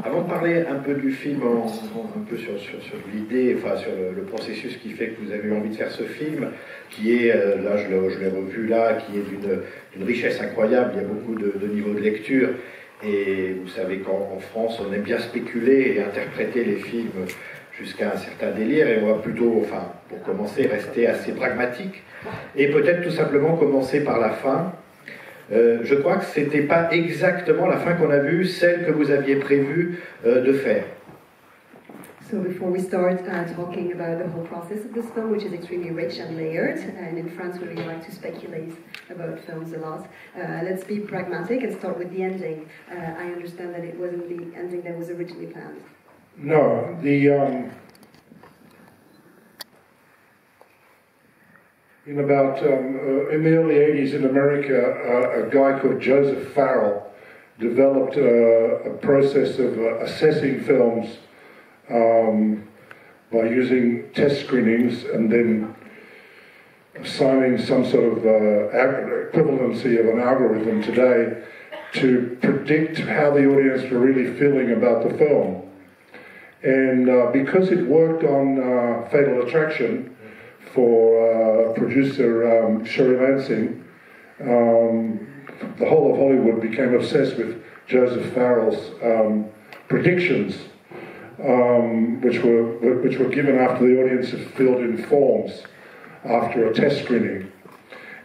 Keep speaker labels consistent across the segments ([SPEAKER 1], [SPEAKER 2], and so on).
[SPEAKER 1] Avant de parler un peu du film, un peu sur l'idée, enfin sur le processus qui fait que vous avez eu envie de faire ce film, qui est, là je l'ai revu là, qui est d'une richesse incroyable, il y a beaucoup de niveaux de lecture, et vous savez qu'en France on aime bien spéculer et interpréter les films jusqu'à un certain délire, et on va plutôt, enfin pour commencer, rester assez pragmatique, et peut-être tout simplement commencer par la fin. Je crois que c'était pas exactement la fin qu'on a vue, celle que vous aviez prévu de faire.
[SPEAKER 2] So before we start talking about the whole process of this film, which is extremely rich and layered, and in France we really like to speculate about films a lot, let's be pragmatic and start with the ending. I understand that it wasn't the ending that was originally planned.
[SPEAKER 3] No, in the early 80s in America, a guy called Joseph Farrell developed a process of assessing films by using test screenings and then assigning some sort of equivalency of an algorithm today to predict how the audience were really feeling about the film. And because it worked on Fatal Attraction, for producer Sherry Lansing, the whole of Hollywood became obsessed with Joseph Farrell's predictions, which were given after the audience had filled in forms after a test screening.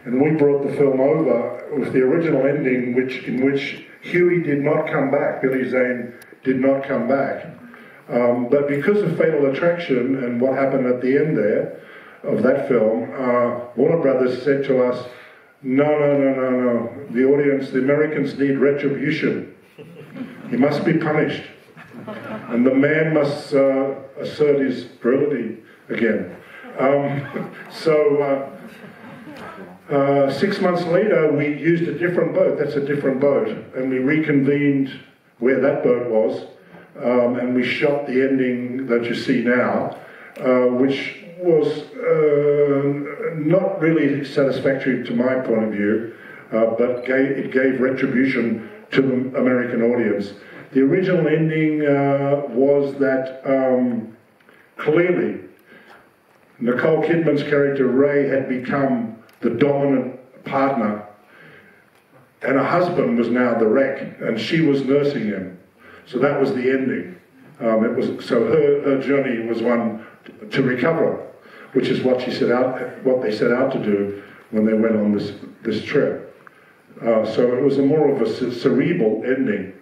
[SPEAKER 3] And we brought the film over with the original ending, in which Huey did not come back, Billy Zane did not come back. But because of Fatal Attraction and what happened at the end there, of that film, Warner Brothers said to us, no, the audience, the Americans need retribution. He must be punished. And the man must assert his virility again. So 6 months later, we used a different boat, that's a different boat, and we reconvened where that boat was, and we shot the ending that you see now, which was not really satisfactory to my point of view, but it gave retribution to the American audience. The original ending was that clearly Nicole Kidman's character Ray had become the dominant partner, and her husband was now the wreck, and she was nursing him. So that was the ending. So her journey was one to recover, which is what they set out to do when they went on this trip. So it was more of a cerebral ending.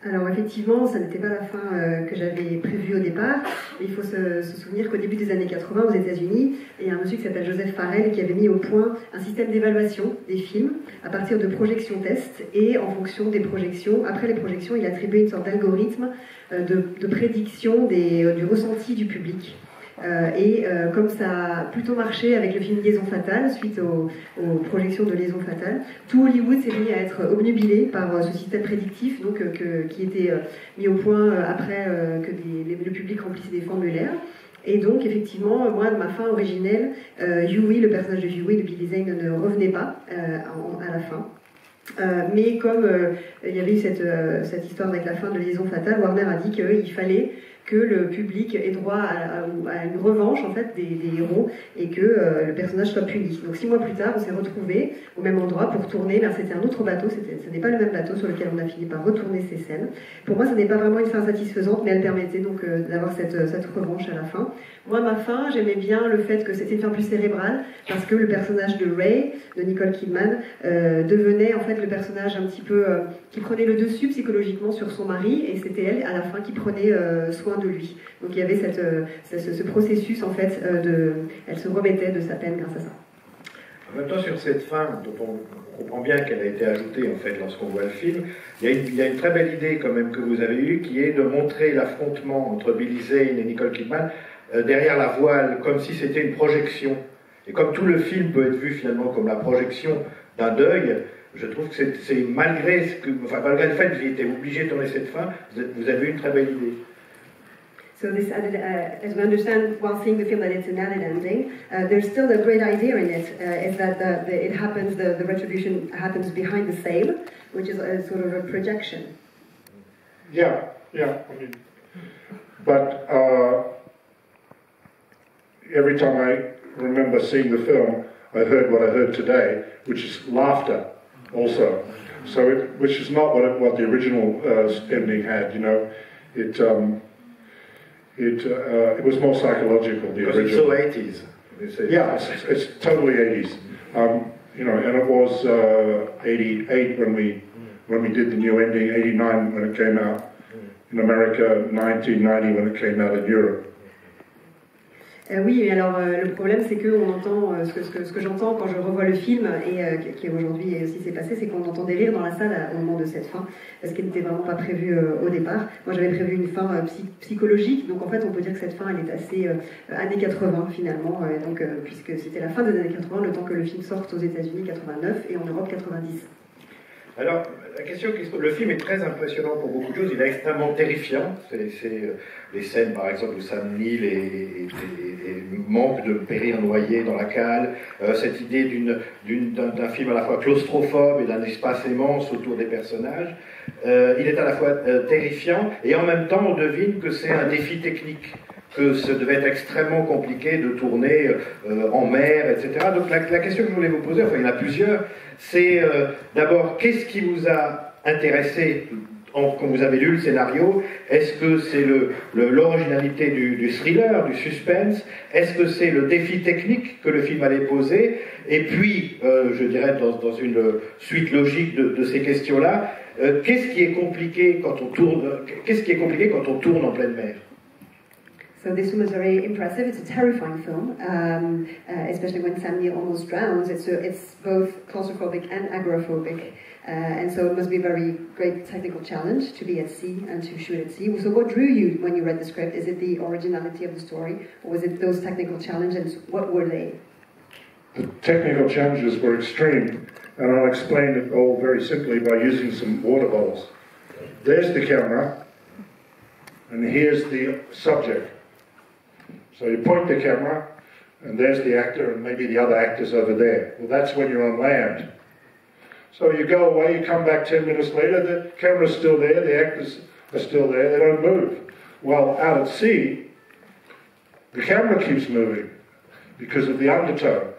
[SPEAKER 2] Alors effectivement, ça n'était pas la fin que j'avais prévue au départ. Il faut se souvenir qu'au début des années 80 aux États-Unis, il y a un monsieur qui s'appelle Joseph Farrell qui avait mis au point un système d'évaluation des films à partir de projections tests, et en fonction des projections, après les projections, il attribuait une sorte d'algorithme de prédiction du ressenti du public. Comme ça a plutôt marché avec le film Liaison fatale, suite aux projections de Liaison fatale, tout Hollywood s'est mis à être obnubilé par ce système prédictif, donc, qui était mis au point après que le public remplissait des formulaires. Et donc, effectivement, moi, de ma fin originelle, Huey, le personnage de Huey, de Billy Zane, ne revenait pas à la fin. Mais comme il y avait eu cette histoire avec la fin de Liaison fatale, Warner a dit qu'il fallait que le public ait droit à une revanche en fait des héros, et que le personnage soit puni. Donc 6 mois plus tard, on s'est retrouvés au même endroit pour tourner, mais c'était un autre bateau, ce n'est pas le même bateau sur lequel on a fini par retourner ces scènes. Pour moi, ce n'est pas vraiment une fin satisfaisante, mais elle permettait donc d'avoir cette revanche à la fin. Moi, ma fin, j'aimais bien le fait que c'était une fin plus cérébrale, parce que le personnage de Ray, de Nicole Kidman, devenait en fait le personnage un petit peu qui prenait le dessus psychologiquement sur son mari, et c'était elle à la fin qui prenait soin de lui. Donc il y avait ce processus en fait elle se remettait de sa peine grâce à ça.
[SPEAKER 1] En même temps, sur cette fin, dont on comprend bien qu'elle a été ajoutée en fait lorsqu'on voit le film, il y a une très belle idée quand même que vous avez eue, qui est de montrer l'affrontement entre Billy Zane et Nicole Kidman derrière la voile, comme si c'était une projection. Et comme tout le film peut être vu finalement comme la projection d'un deuil, je trouve que c'est malgré malgré le fait que vous ayez été obligé de tourner cette fin, vous avez eu une très belle idée.
[SPEAKER 2] So this added, as we understand while seeing the film that it's an added ending, there's still a great idea in it, is that it happens, the retribution happens behind the sail, which is a sort of a projection.
[SPEAKER 3] Yeah, I mean, but every time I remember seeing the film, I heard what I heard today, which is laughter also. So which is not what the original ending had, you know. It was more psychological, the original.
[SPEAKER 1] It's so 80s.
[SPEAKER 3] Yeah, it's totally 80s. You know, and it was 88 when we did the new ending, 89 when it came out in America, 1990 when it came out in Europe.
[SPEAKER 2] Oui, alors le problème c'est que on entend ce que j'entends quand je revois le film et qui aujourd'hui aussi s'est passé, c'est qu'on entend des rires dans la salle au moment de cette fin, parce qu'elle n'était vraiment pas prévue au départ. Moi j'avais prévu une fin psychologique, donc en fait on peut dire que cette fin elle est assez années 80 finalement, donc puisque c'était la fin des années 80, le temps que le film sorte aux États-Unis 89 et en Europe 90.
[SPEAKER 1] Alors, la question, le film est très impressionnant pour beaucoup de choses, il est extrêmement terrifiant. C'est les scènes, par exemple, où Sam Neill manque de périr noyé dans la cale, cette idée d'un film à la fois claustrophobe et d'un espace immense autour des personnages. Il est à la fois terrifiant et en même temps on devine que c'est un défi technique, que ça devait être extrêmement compliqué de tourner en mer, etc. Donc la question que je voulais vous poser, enfin il y en a plusieurs, c'est d'abord qu'est-ce qui vous a intéressé quand vous avez lu le scénario? Est-ce que c'est l'originalité du thriller, du suspense? Est-ce que c'est le défi technique que le film allait poser? Et puis, je dirais dans une suite logique de ces questions-là, qu'est-ce qui est compliqué quand on tourne en pleine mer?
[SPEAKER 2] So this film is very impressive. It's a terrifying film, especially when Sam Neill almost drowns. It's both claustrophobic and agoraphobic, and so it must be a very great technical challenge to be at sea and to shoot at sea. So what drew you when you read the script? Is it the originality of the story, or was it those technical challenges? What were they?
[SPEAKER 3] The technical challenges were extreme, and I'll explain it all very simply by using some water bottles. There's the camera, and here's the subject. So you point the camera, and there's the actor, and maybe the other actor's over there. Well, that's when you're on land. So you go away, you come back 10 minutes later, the camera's still there, the actors are still there, they don't move. Well, out at sea, the camera keeps moving because of the undertow.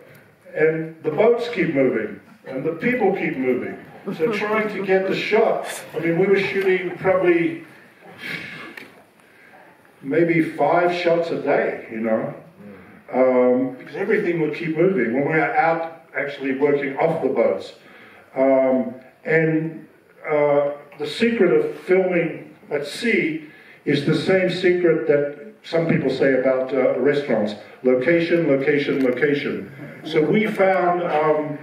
[SPEAKER 3] And the boats keep moving, and the people keep moving. So trying to get the shot, I mean, we were shooting probably maybe 5 shots a day, you know, because everything would keep moving when we were out actually working off the boats. And the secret of filming at sea is the same secret that some people say about restaurants: location, location, location. So we found a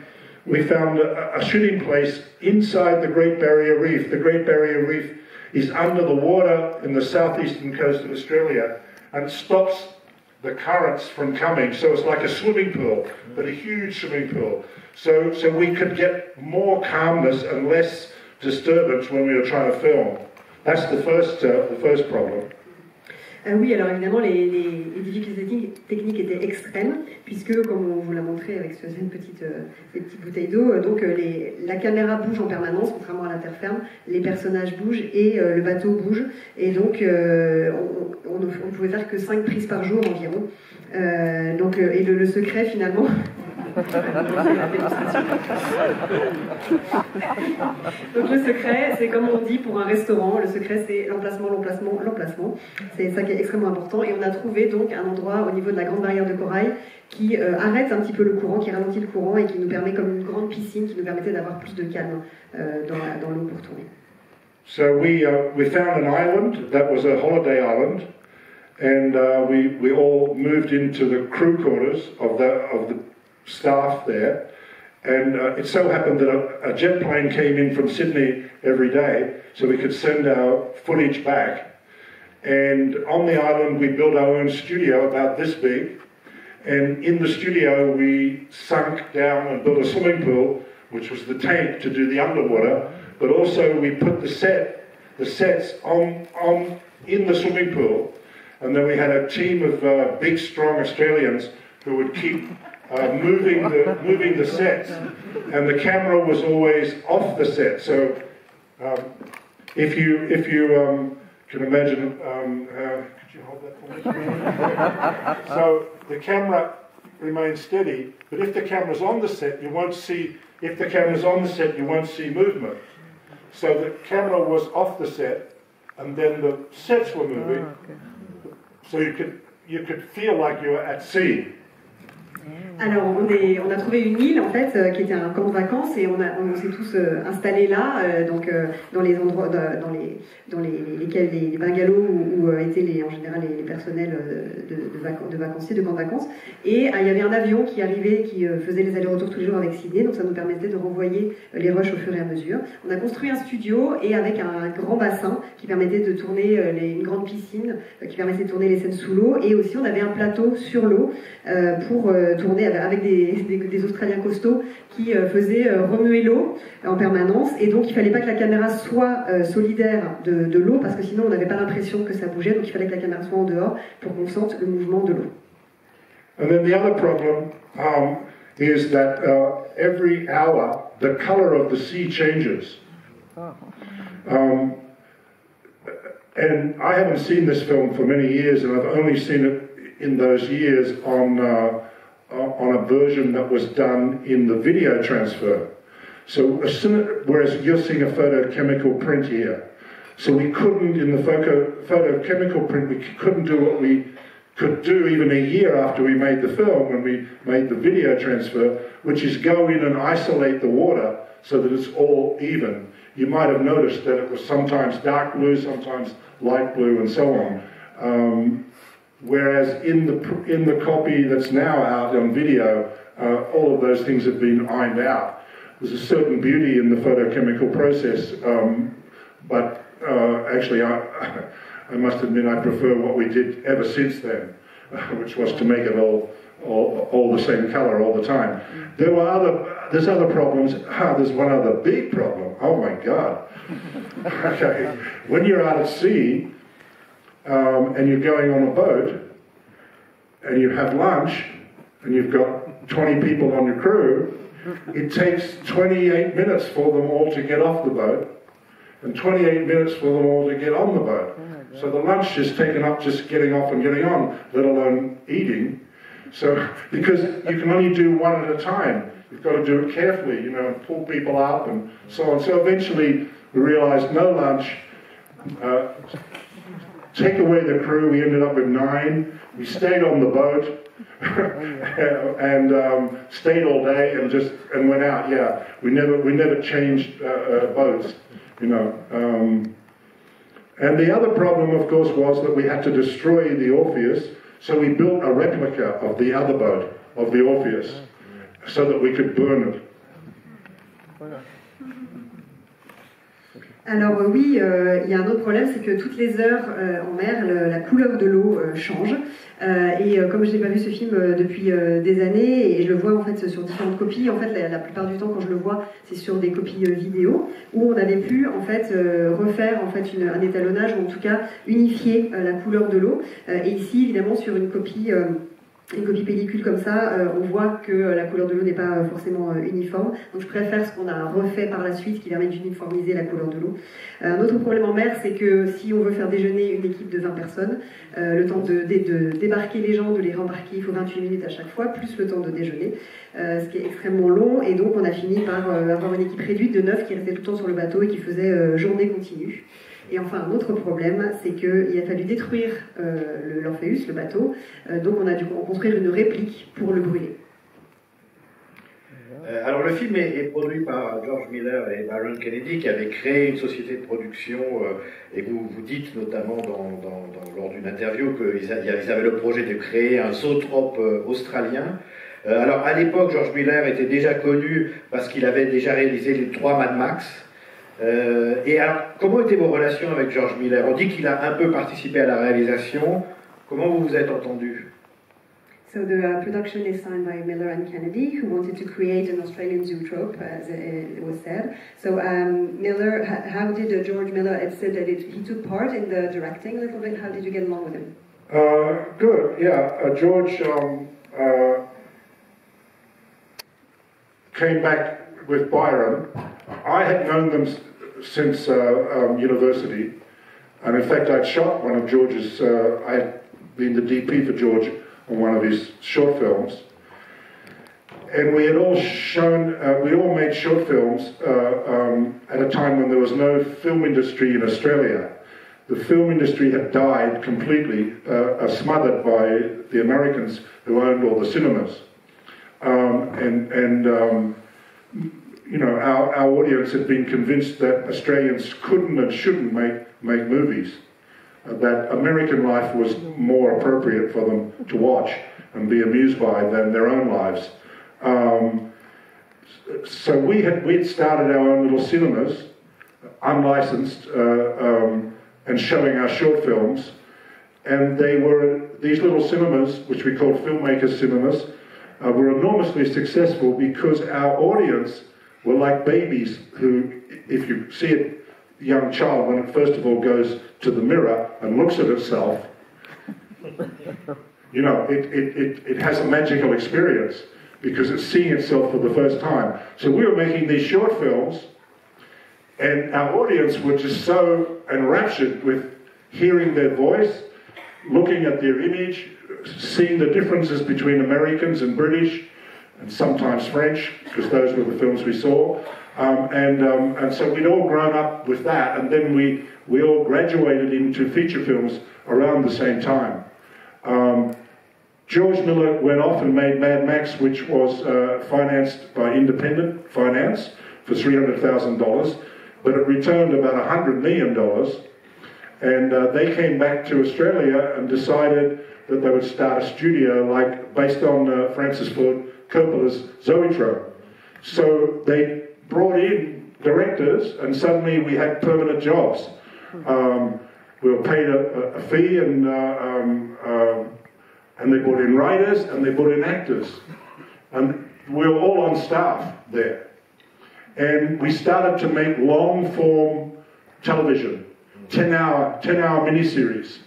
[SPEAKER 3] shooting place inside the Great Barrier Reef. The Great Barrier Reef is under the water in the southeastern coast of Australia, and it stops the currents from coming. So it's like a swimming pool, but a huge swimming pool. So we could get more calmness and less disturbance when we were trying to film. That's the first problem.
[SPEAKER 2] Oui, alors évidemment, les difficultés techniques étaient extrêmes, puisque, comme on vous l'a montré avec ces petites bouteilles d'eau, donc la caméra bouge en permanence, contrairement à la terre ferme, les personnages bougent et le bateau bouge, et donc on ne pouvait faire que 5 prises par jour environ. Et le secret finalement... Donc le secret, c'est comme on dit pour un restaurant, le secret c'est l'emplacement, l'emplacement, l'emplacement. C'est ça qui est extrêmement important. Et on a trouvé donc un endroit au niveau de la grande barrière de corail qui arrête un petit peu le courant, qui ralentit le courant et qui nous permet comme une grande piscine qui nous permettait d'avoir plus de calme dans l'eau pour tourner.
[SPEAKER 3] So we found an island that was a holiday island, and we all moved into the crew quarters of the staff there, and it so happened that a jet plane came in from Sydney every day, so we could send our footage back. And on the island we built our own studio about this big, and in the studio we sunk down and built a swimming pool which was the tank to do the underwater, but also we put the sets in the swimming pool, and then we had a team of big, strong Australians who would keep moving the sets, and the camera was always off the set. So if you can imagine, could you hold that for me? So the camera remains steady, but if the camera's on the set, you won't see. If the camera's on the set, you won't see movement. So the camera was off the set, and then the sets were moving, so you could feel like you were at sea.
[SPEAKER 2] Alors, on a trouvé une île en fait qui était un camp de vacances et on s'est tous installés là, dans les endroits, dans les bungalows où étaient en général les personnels de vacanciers, de camps de vacances. Et il y avait un avion qui arrivait, qui faisait les allers-retours tous les jours avec Sydney, donc ça nous permettait de renvoyer les rushs au fur et à mesure. On a construit un studio et avec un grand bassin qui permettait de tourner une grande piscine qui permettait de tourner les scènes sous l'eau, et aussi on avait un plateau sur l'eau pour tourner avec des Australiens costauds qui faisaient remuer l'eau en permanence, et donc il fallait pas que la caméra soit solidaire de l'eau, parce que sinon on n'avait pas l'impression que ça bougeait, donc il fallait que la caméra soit en dehors pour qu'on sente le mouvement de l'eau.
[SPEAKER 3] And then the other problem is that every hour the color of the sea changes. And I haven't seen this film for many years, and I've only seen it in those years on a version that was done in the video transfer. So, whereas you're seeing a photochemical print here. So we couldn't, in the photochemical print, we couldn't do what we could do even a year after we made the film, when we made the video transfer, which is go in and isolate the water so that it's all even. You might have noticed that it was sometimes dark blue, sometimes light blue, and so on. Whereas in the copy that's now out on video, all of those things have been ironed out. There's a certain beauty in the photochemical process, but actually I must admit I prefer what we did ever since then, which was to make it all the same color all the time. There's other problems. There's one other big problem. Oh my God. Okay. When you're out at sea, and you're going on a boat, and you have lunch, and you've got 20 people on your crew, it takes 28 minutes for them all to get off the boat, and 28 minutes for them all to get on the boat. So the lunch is taken up just getting off and getting on, let alone eating. So, because you can only do one at a time. You've got to do it carefully, and pull people up and so on. So eventually we realized no lunch, take away the crew. We ended up with 9. We stayed on the boat and stayed all day and went out. Yeah, we never changed boats, And the other problem, of course, was that we had to destroy the Orpheus. So we built a replica of the other boat, of the Orpheus, so that we could burn it.
[SPEAKER 2] Alors oui, il y a un autre problème, c'est que toutes les heures en mer, la couleur de l'eau change. Et comme je n'ai pas vu ce film depuis des années, et je le vois en fait sur différentes copies, en fait la plupart du temps quand je le vois, c'est sur des copies vidéo, où on avait pu en fait refaire en fait un étalonnage, ou en tout cas unifier la couleur de l'eau. Et ici, évidemment, sur une copie pellicule comme ça, on voit que la couleur de l'eau n'est pas forcément uniforme. Donc je préfère ce qu'on a refait par la suite, qui permet d'uniformiser la couleur de l'eau. Un autre problème en mer, c'est que si on veut faire déjeuner une équipe de 20 personnes, le temps de débarquer les gens, de les rembarquer, il faut 28 minutes à chaque fois, plus le temps de déjeuner, ce qui est extrêmement long. Et donc on a fini par avoir une équipe réduite de 9 qui restait tout le temps sur le bateau et qui faisait journée continue. Et enfin, un autre problème, c'est qu'il a fallu détruire l'Orpheus, le bateau, donc on a dû construire une réplique pour le brûler.
[SPEAKER 1] Alors le film est produit par George Miller et Byron Kennedy, qui avaient créé une société de production, et vous dites notamment lors d'une interview qu'ils avaient le projet de créer un zootrope australien. Alors à l'époque, George Miller était déjà connu parce qu'il avait déjà réalisé les 3 Mad Max. Et alors, comment étaient vos relations avec George Miller? On dit qu'il a un peu participé à la réalisation. Comment vous vous êtes entendus?
[SPEAKER 2] So the production is signed by Miller and Kennedy, who wanted to create an Australian zoetrope, as it was said. So Miller, how did George Miller, it said that he took part in the directing a little bit. How did you get along with him?
[SPEAKER 3] Good, yeah. George came back with Byron. I had known them since university, and in fact I'd shot one of George's, I had been the DP for George on one of his short films, and we had all shown, we all made short films at a time when there was no film industry in Australia. The film industry had died completely, smothered by the Americans who owned all the cinemas. You know, our audience had been convinced that Australians couldn't and shouldn't make movies. That American life was more appropriate for them to watch and be amused by than their own lives. So we'd started our own little cinemas, unlicensed, and showing our short films. And they were, these little cinemas, which we called filmmakers cinemas, were enormously successful because our audience were like babies who, if you see a young child when it first of all goes to the mirror and looks at itself, you know, it has a magical experience because it's seeing itself for the first time. So we were making these short films, and our audience were just so enraptured with hearing their voice, looking at their image, seeing the differences between Americans and British, and sometimes French, because those were the films we saw. And so we'd all grown up with that, and then we all graduated into feature films around the same time. George Miller went off and made Mad Max, which was financed by independent finance for $300,000, but it returned about $100 million. And they came back to Australia and decided that they would start a studio based on Francis Ford Coppola's Zoetrope. So they brought in directors, and suddenly we had permanent jobs. We were paid a fee, and they brought in writers, and they brought in actors. And we were all on staff there. And we started to make long-form television, 10-hour miniseries.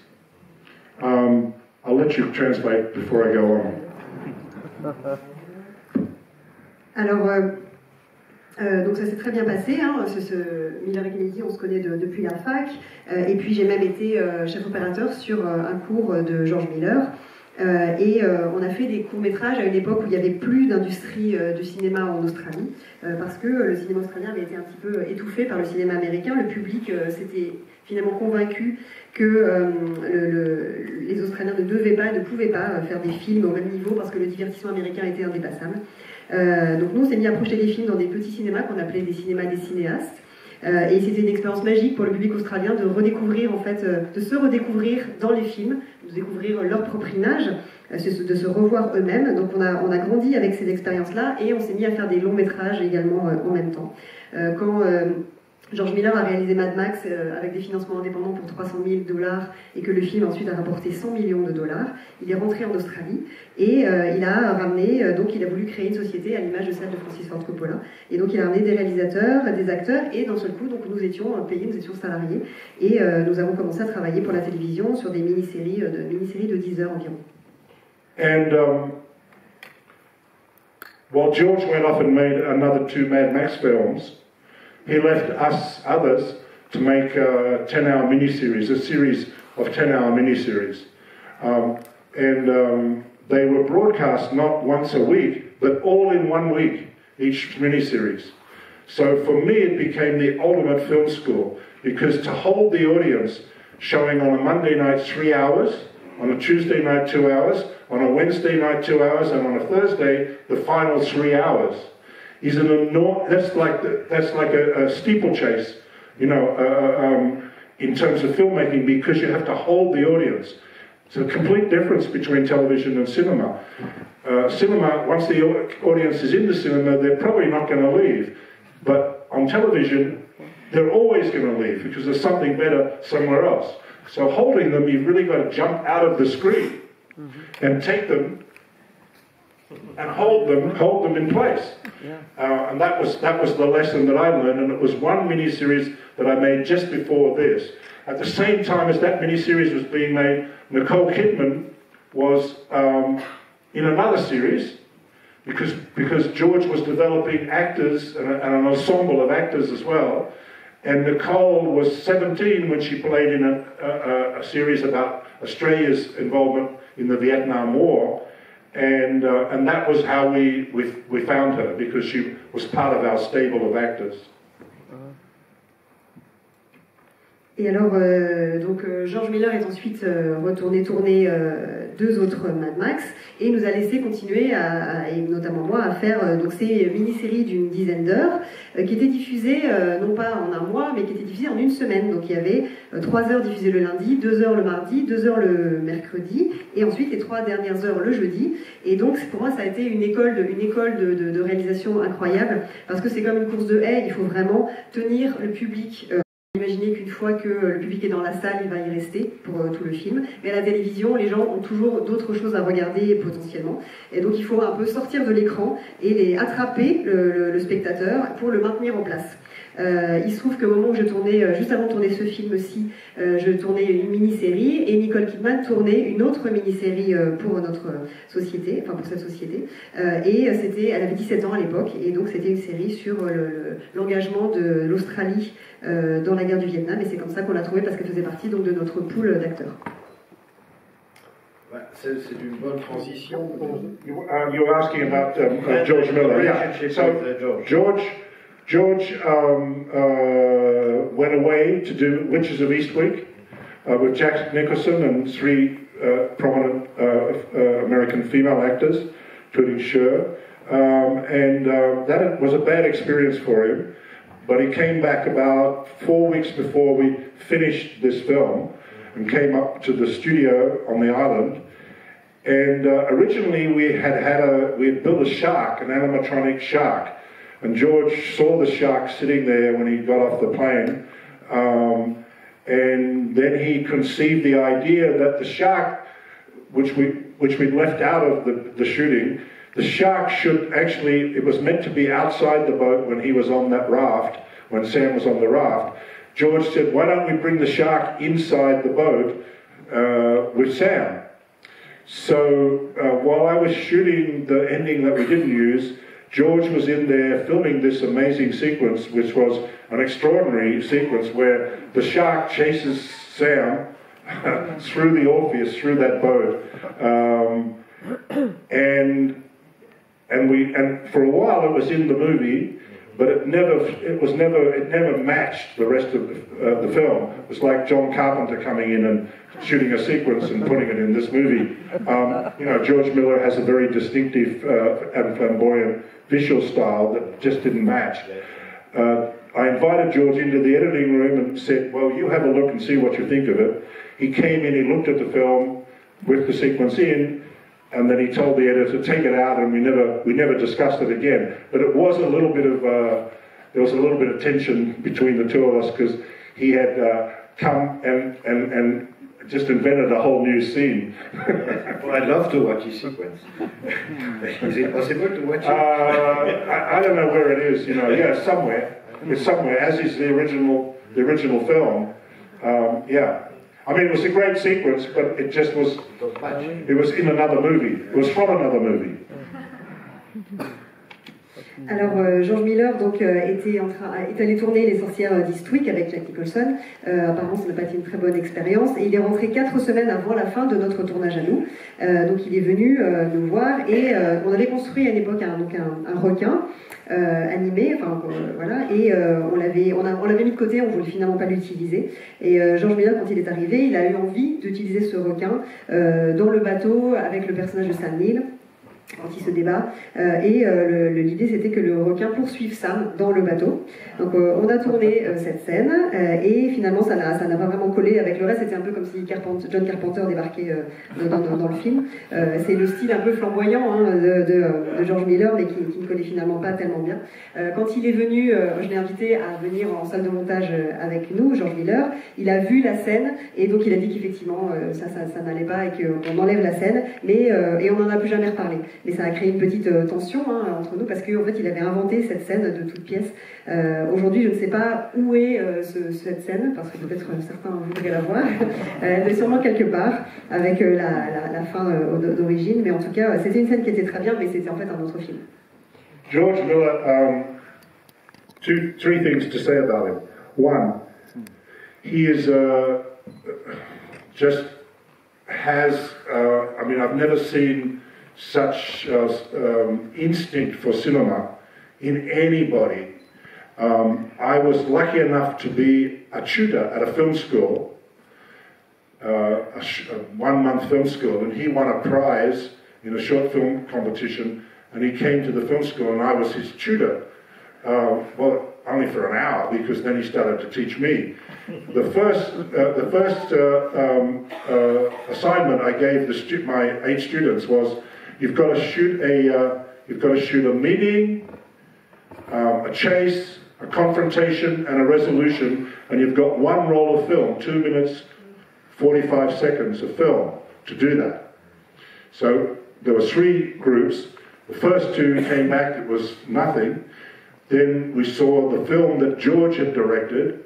[SPEAKER 3] I'll let you translate before I go on.
[SPEAKER 2] Alors, donc ça s'est très bien passé, hein, Miller et Kennedy, on se connaît depuis la fac, et puis j'ai même été chef opérateur sur un cours de George Miller, et on a fait des courts-métrages à une époque où il n'y avait plus d'industrie du cinéma en Australie, parce que le cinéma australien avait été un petit peu étouffé par le cinéma américain. Le public s'était finalement convaincu que les Australiens ne devaient pas, ne pouvaient pas faire des films au même niveau parce que le divertissement américain était indépassable. Donc nous on s'est mis à projeter des films dans des petits cinémas qu'on appelait des cinémas des cinéastes, et c'était une expérience magique pour le public australien de redécouvrir, en fait, de se redécouvrir dans les films, de découvrir leur propre image, de se revoir eux-mêmes. Donc on a grandi avec ces expériences-là, et on s'est mis à faire des longs métrages également en même temps. Quand George Miller a réalisé Mad Max avec des financements indépendants pour $300 000 et que le film ensuite a rapporté $100 millions. Il est rentré en Australie et il a ramené, donc il a voulu créer une société à l'image de celle de Francis Ford Coppola, et donc il a ramené des réalisateurs, des acteurs, et d'un seul coup donc nous étions payés, nous étions salariés, et nous avons commencé à travailler pour la télévision sur des mini-séries de 10 heures environ.
[SPEAKER 3] And while George went off and made another 2 Mad Max films, he left us others to make a 10-hour miniseries, a series of 10-hour miniseries. They were broadcast not once a week, but all in 1 week, each miniseries. So for me, it became the ultimate film school, because to hold the audience showing on a Monday night 3 hours, on a Tuesday night 2 hours, on a Wednesday night 2 hours, and on a Thursday, the final 3 hours, is an enormous, that's like a steeplechase, you know, in terms of filmmaking, because you have to hold the audience. It's a complete difference between television and cinema. Cinema, once the audience is in the cinema, they're probably not going to leave. But on television, they're always going to leave because there's something better somewhere else. So holding them, you've really got to jump out of the screen and take them and hold them in place. And that was the lesson that I learned, and it was one miniseries that I made just before this. At the same time as that miniseries was being made, Nicole Kidman was in another series, because George was developing actors and an ensemble of actors as well. And Nicole was 17 when she played in a series about Australia's involvement in the Vietnam War. And that was how we found her, because she was part of our stable of actors.
[SPEAKER 2] Et alors, George Miller est ensuite retourné tourner deux autres Mad Max et nous a laissé continuer, et notamment moi, à faire donc ces mini-séries d'une dizaine d'heures qui étaient diffusées non pas en un mois, mais qui étaient diffusées en une semaine. Donc il y avait 3 heures diffusées le lundi, 2 heures le mardi, 2 heures le mercredi, et ensuite les 3 dernières heures le jeudi. Et donc pour moi, ça a été une école de réalisation incroyable, parce que c'est comme une course de haies, il faut vraiment tenir le public. Imaginez qu'une fois que le public est dans la salle, il va y rester pour tout le film. Mais à la télévision, les gens ont toujours d'autres choses à regarder potentiellement. Et donc il faut un peu sortir de l'écran et attraper le spectateur pour le maintenir en place. Il se trouve qu'au moment où je tournais, juste avant de tourner ce film-ci, je tournais une mini-série et Nicole Kidman tournait une autre mini-série pour notre société, enfin pour cette société. Elle avait 17 ans à l'époque, et donc c'était une série sur l'engagement de l'Australie dans la guerre du Vietnam, et c'est comme ça qu'on l'a trouvée, parce qu'elle faisait partie donc de notre pool d'acteurs.
[SPEAKER 1] C'est une bonne transition.
[SPEAKER 3] You were asking about George Miller. Yeah. So George went away to do Witches of Eastwick with Jack Nicholson and 3 prominent American female actors, including Cher. That was a bad experience for him, but he came back about 4 weeks before we finished this film and came up to the studio on the island. And originally we had built a shark, an animatronic shark. And George saw the shark sitting there when he got off the plane, and then he conceived the idea that the shark, which we left out of the shooting, the shark should actually, it was meant to be outside the boat when he was on that raft, when Sam was on the raft. George said, why don't we bring the shark inside the boat with Sam? So while I was shooting the ending that we didn't use, George was in there filming this amazing sequence, which was an extraordinary sequence where the shark chases Sam through the Orpheus, through that boat, and for a while it was in the movie, but it never matched the rest of the film. It was like John Carpenter coming in and shooting a sequence and putting it in this movie. George Miller has a very distinctive and flamboyant visual style that just didn't match. I invited George into the editing room and said, well, you have a look and see what you think of it. He came in, he looked at the film with the sequence in, and then he told the editor to take it out, and we never discussed it again. But it was a little bit of there was a little bit of tension between the two of us, because he had come and just invented a whole new scene.
[SPEAKER 1] Well, I'd love to watch his sequence. Is it possible to watch it?
[SPEAKER 3] I don't know where it is. Yeah, somewhere. It's somewhere, as is the original film. Yeah. I mean, it was a great sequence, but it just was. It was in another movie. It was from another movie.
[SPEAKER 2] Alors, George Miller donc, est allé tourner Les Sorcières d'Eastwick avec Jack Nicholson. Apparemment, ça n'a pas été une très bonne expérience. Et il est rentré 4 semaines avant la fin de notre tournage à nous. Donc, il est venu nous voir. Et on avait construit à une époque un requin animé. Enfin, voilà. Et on l'avait mis de côté, on ne voulait finalement pas l'utiliser. Et George Miller, quand il est arrivé, il a eu envie d'utiliser ce requin dans le bateau avec le personnage de Neill, quand il se débat, et l'idée c'était que le requin poursuive Sam dans le bateau. Donc on a tourné cette scène, et finalement ça n'a pas vraiment collé avec le reste. C'était un peu comme si John Carpenter débarquait dans le film. C'est le style un peu flamboyant de George Miller, mais qui ne collait finalement pas tellement bien. Quand il est venu, je l'ai invité à venir en salle de montage avec nous, George Miller. Il a vu la scène, et donc il a dit qu'effectivement ça n'allait pas, et qu'on enlève la scène, et on n'en a plus jamais reparlé. mais ça a créé une petite tension entre nous, parce qu'en fait, il avait inventé cette scène de toute pièce. Aujourd'hui, je ne sais pas où est cette scène, parce que peut-être certains voudraient la voir. Elle est sûrement quelque part, avec la fin d'origine, mais en tout cas, c'était une scène qui était très bien, mais c'était en fait un autre film.
[SPEAKER 3] George Miller, three things to say about him. One, he is just has, I mean, I've never seen such instinct for cinema in anybody. I was lucky enough to be a tutor at a film school, a 1 month film school, and he won a prize in a short film competition, and he came to the film school and I was his tutor. Well, only for an hour, because then he started to teach me. The first assignment I gave my 8 students was, you've got to shoot a meeting, a chase, a confrontation, and a resolution, and you've got 1 roll of film, 2 minutes, 45 seconds of film to do that. So there were 3 groups. The first 2 came back, it was nothing. Then we saw the film that George had directed,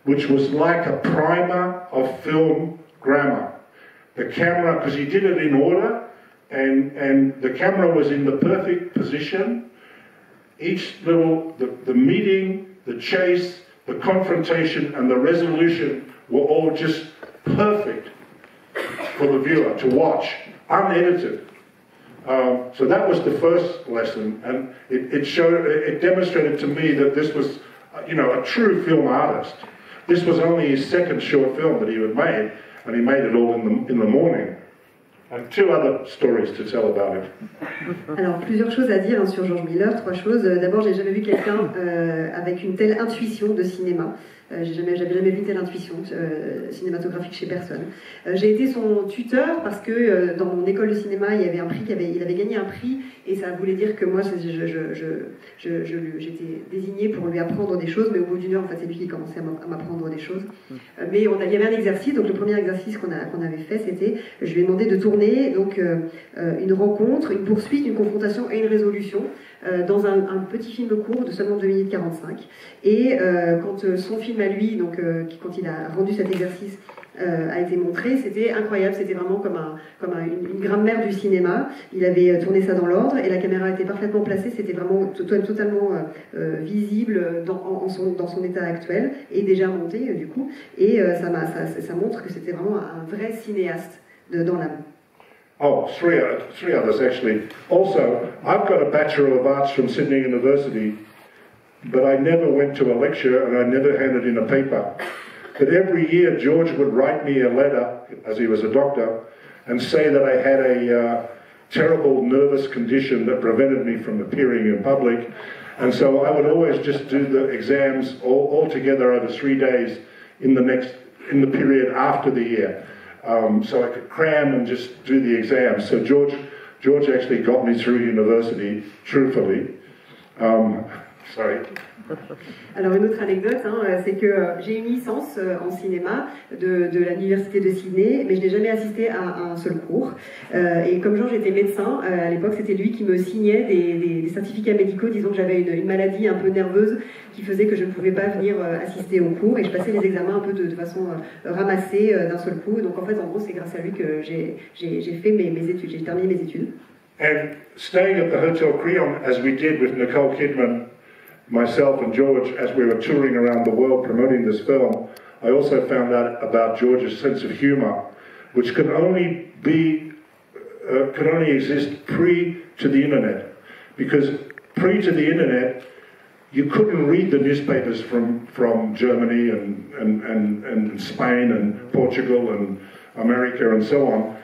[SPEAKER 3] which was like a primer of film grammar. The camera, because he did it in order, and the camera was in the perfect position. Each little, the meeting, the chase, the confrontation, and the resolution were all just perfect for the viewer to watch, unedited. So that was the first lesson, and it demonstrated to me that this was, a true film artist. This was only his 2nd short film that he had made, and he made it all in the morning. And 2 other stories to tell about him.
[SPEAKER 2] Alors, plusieurs choses à dire sur George Miller, 3 choses. D'abord, j'ai jamais vu quelqu'un avec une telle intuition de cinéma. J'avais jamais vu une telle intuition cinématographique chez personne. J'ai été son tuteur parce que dans mon école de cinéma, il y avait un prix il avait gagné un prix, et ça voulait dire que moi, j'étais désignée pour lui apprendre des choses, mais au bout d'1 heure, en fait, c'est lui qui commençait à m'apprendre des choses. Mais il y avait un exercice, donc le premier exercice qu'on avait fait, c'était, je lui ai demandé de tourner donc une rencontre, une poursuite, une confrontation et une résolution dans un petit film court de seulement 2 minutes 45. Et quand son film à lui, donc quand il a rendu cet exercice, a été montré, c'était incroyable, c'était vraiment comme une grammaire du cinéma. Il avait tourné ça dans l'ordre et la caméra était parfaitement placée, c'était vraiment totalement visible dans son état actuel et déjà monté du coup, et ça montre que c'était vraiment un vrai cinéaste dans l'âme.
[SPEAKER 3] Oh, three others actually. Also, I've got a Bachelor of Arts from Sydney University, but I never went to a lecture and I never handed in a paper. But every year George would write me a letter, as he was a doctor, and say that I had a terrible nervous condition that prevented me from appearing in public. And so I would always just do the exams all together over 3 days in the period after the year. So I could cram and just do the exams. So George actually got me through university, truthfully. Sorry.
[SPEAKER 2] Alors une autre anecdote, c'est que j'ai une licence en cinéma de l'université de Sydney, mais je n'ai jamais assisté à un seul cours. Et comme Georges était médecin, à l'époque c'était lui qui me signait des certificats médicaux, disons que j'avais une maladie un peu nerveuse qui faisait que je ne pouvais pas venir assister aux cours, et je passais les examens un peu de façon ramassée d'un seul coup. Donc en fait, en gros, c'est grâce à lui que j'ai fait mes études, j'ai terminé mes études.
[SPEAKER 3] And staying at the Hotel Crillon, as we did with Nicole Kidman, myself and George, as we were touring around the world promoting this film, I also found out about George's sense of humour, which could only exist pre to the internet. Because pre to the internet, you couldn't read the newspapers from Germany and Spain and Portugal and America and so on.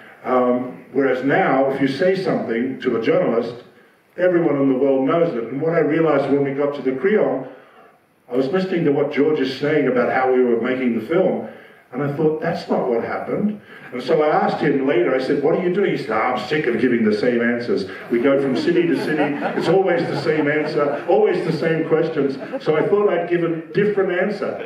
[SPEAKER 3] Whereas now, if you say something to a journalist, everyone in the world knows it. And what I realised when we got to the Crillon, I was listening to what George is saying about how we were making the film, and I thought, that's not what happened. And so I asked him later, I said, what are you doing? He said, I'm sick of giving the same answers. We go from city to city, it's always the same answer, always the same questions. So I thought I'd give a different answer.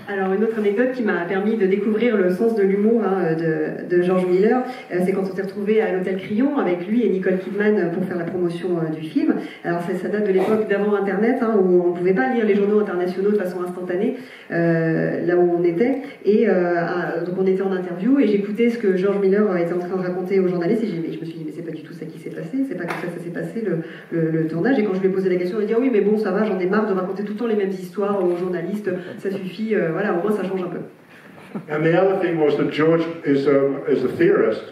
[SPEAKER 2] Alors une autre anecdote qui m'a permis de découvrir le sens de l'humour de George Miller, c'est quand on s'est retrouvé à l'hôtel Crillon avec lui et Nicole Kidman pour faire la promotion du film. Alors ça date de l'époque d'avant Internet, où on ne pouvait pas lire les journaux internationaux de façon instantanée, là où on était. Et donc on était en interview et j'écoutais ce que George Miller était en train de raconter aux journalistes et je me suis dit mais c'est pas du tout ça qui s'est passé, c'est pas comme ça que ça s'est passé le tournage. Et quand je lui ai posé la question, il a dit oui mais bon ça va, j'en ai marre de raconter tout le temps les mêmes histoires aux journalistes, ça suffit, voilà, au moins ça change un peu.
[SPEAKER 3] And the other thing was that George is a theorist,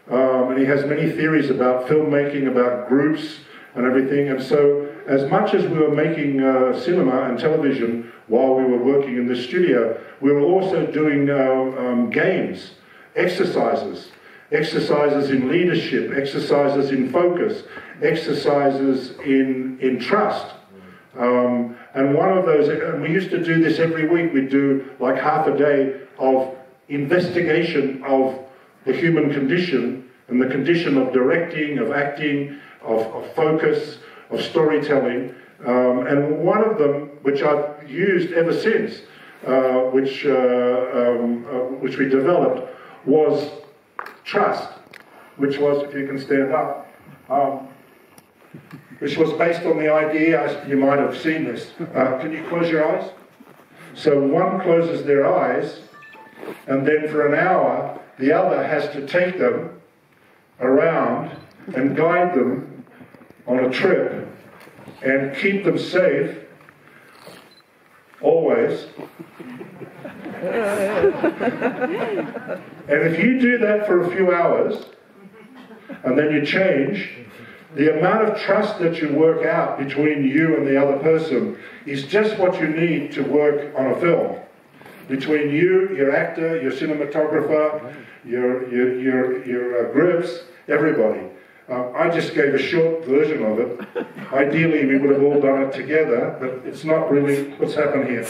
[SPEAKER 3] and he has many theories about filmmaking, about groups and everything. And so, as much as we were making cinema and television while we were working in the studio, we were also doing games, exercises in leadership, exercises in focus, exercises in trust. And one of those, and we used to do this every week, we'd do like half a day of investigation of the human condition and the condition of directing, of acting, of focus, of storytelling. And one of them, which I've used ever since, which we developed, was trust, which was, if you can stand up, which was based on the idea, you might have seen this. Can you close your eyes? So one closes their eyes, and then for an hour, the other has to take them around and guide them on a trip and keep them safe, always. And if you do that for a few hours, and then you change, the amount of trust that you work out between you and the other person is just what you need to work on a film. Between you, your actor, your cinematographer, your grips, everybody. I just gave a short version of it. Ideally, we would have all done it together, but it's not really what's happened here.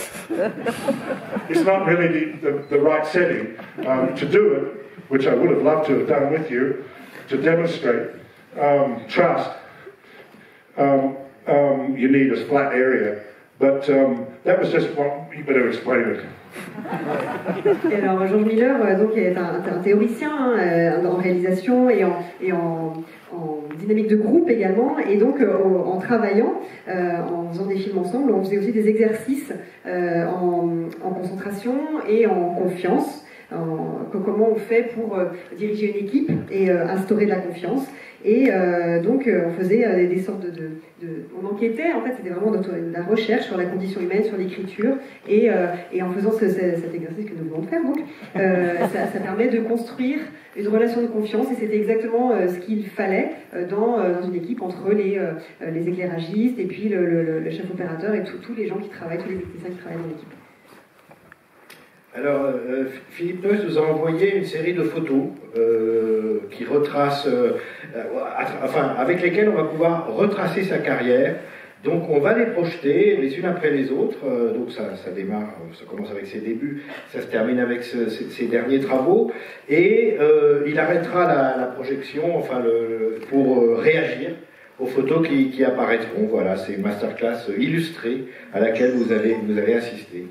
[SPEAKER 3] It's not really the right setting to do it, which I would have loved to have done with you, to demonstrate trust. You need a flat area, but that was just what you better explain it.
[SPEAKER 2] Et alors George Miller donc est un théoricien en réalisation et en dynamique de groupe également, et donc en travaillant, en faisant des films ensemble, on faisait aussi des exercices en concentration et en confiance. Comment on fait pour diriger une équipe et instaurer de la confiance. Et donc on faisait des sortes on enquêtait, en fait c'était vraiment de la recherche sur la condition humaine, sur l'écriture, et en faisant cet exercice que nous venons de faire, donc ça permet de construire une relation de confiance, et c'était exactement ce qu'il fallait dans une équipe entre les éclairagistes et puis le chef opérateur et tous les gens qui travaillent, tous les techniciens qui travaillent dans l'équipe.
[SPEAKER 1] Alors, Phillip Noyce nous a envoyé une série de photos qui retracent, avec lesquelles on va pouvoir retracer sa carrière. Donc, on va les projeter les unes après les autres. Donc, ça démarre, ça commence avec ses débuts, ça se termine avec ses derniers travaux. Et il arrêtera la projection, pour réagir aux photos qui apparaîtront. Voilà, c'est une masterclass illustrée à laquelle vous avez assisté.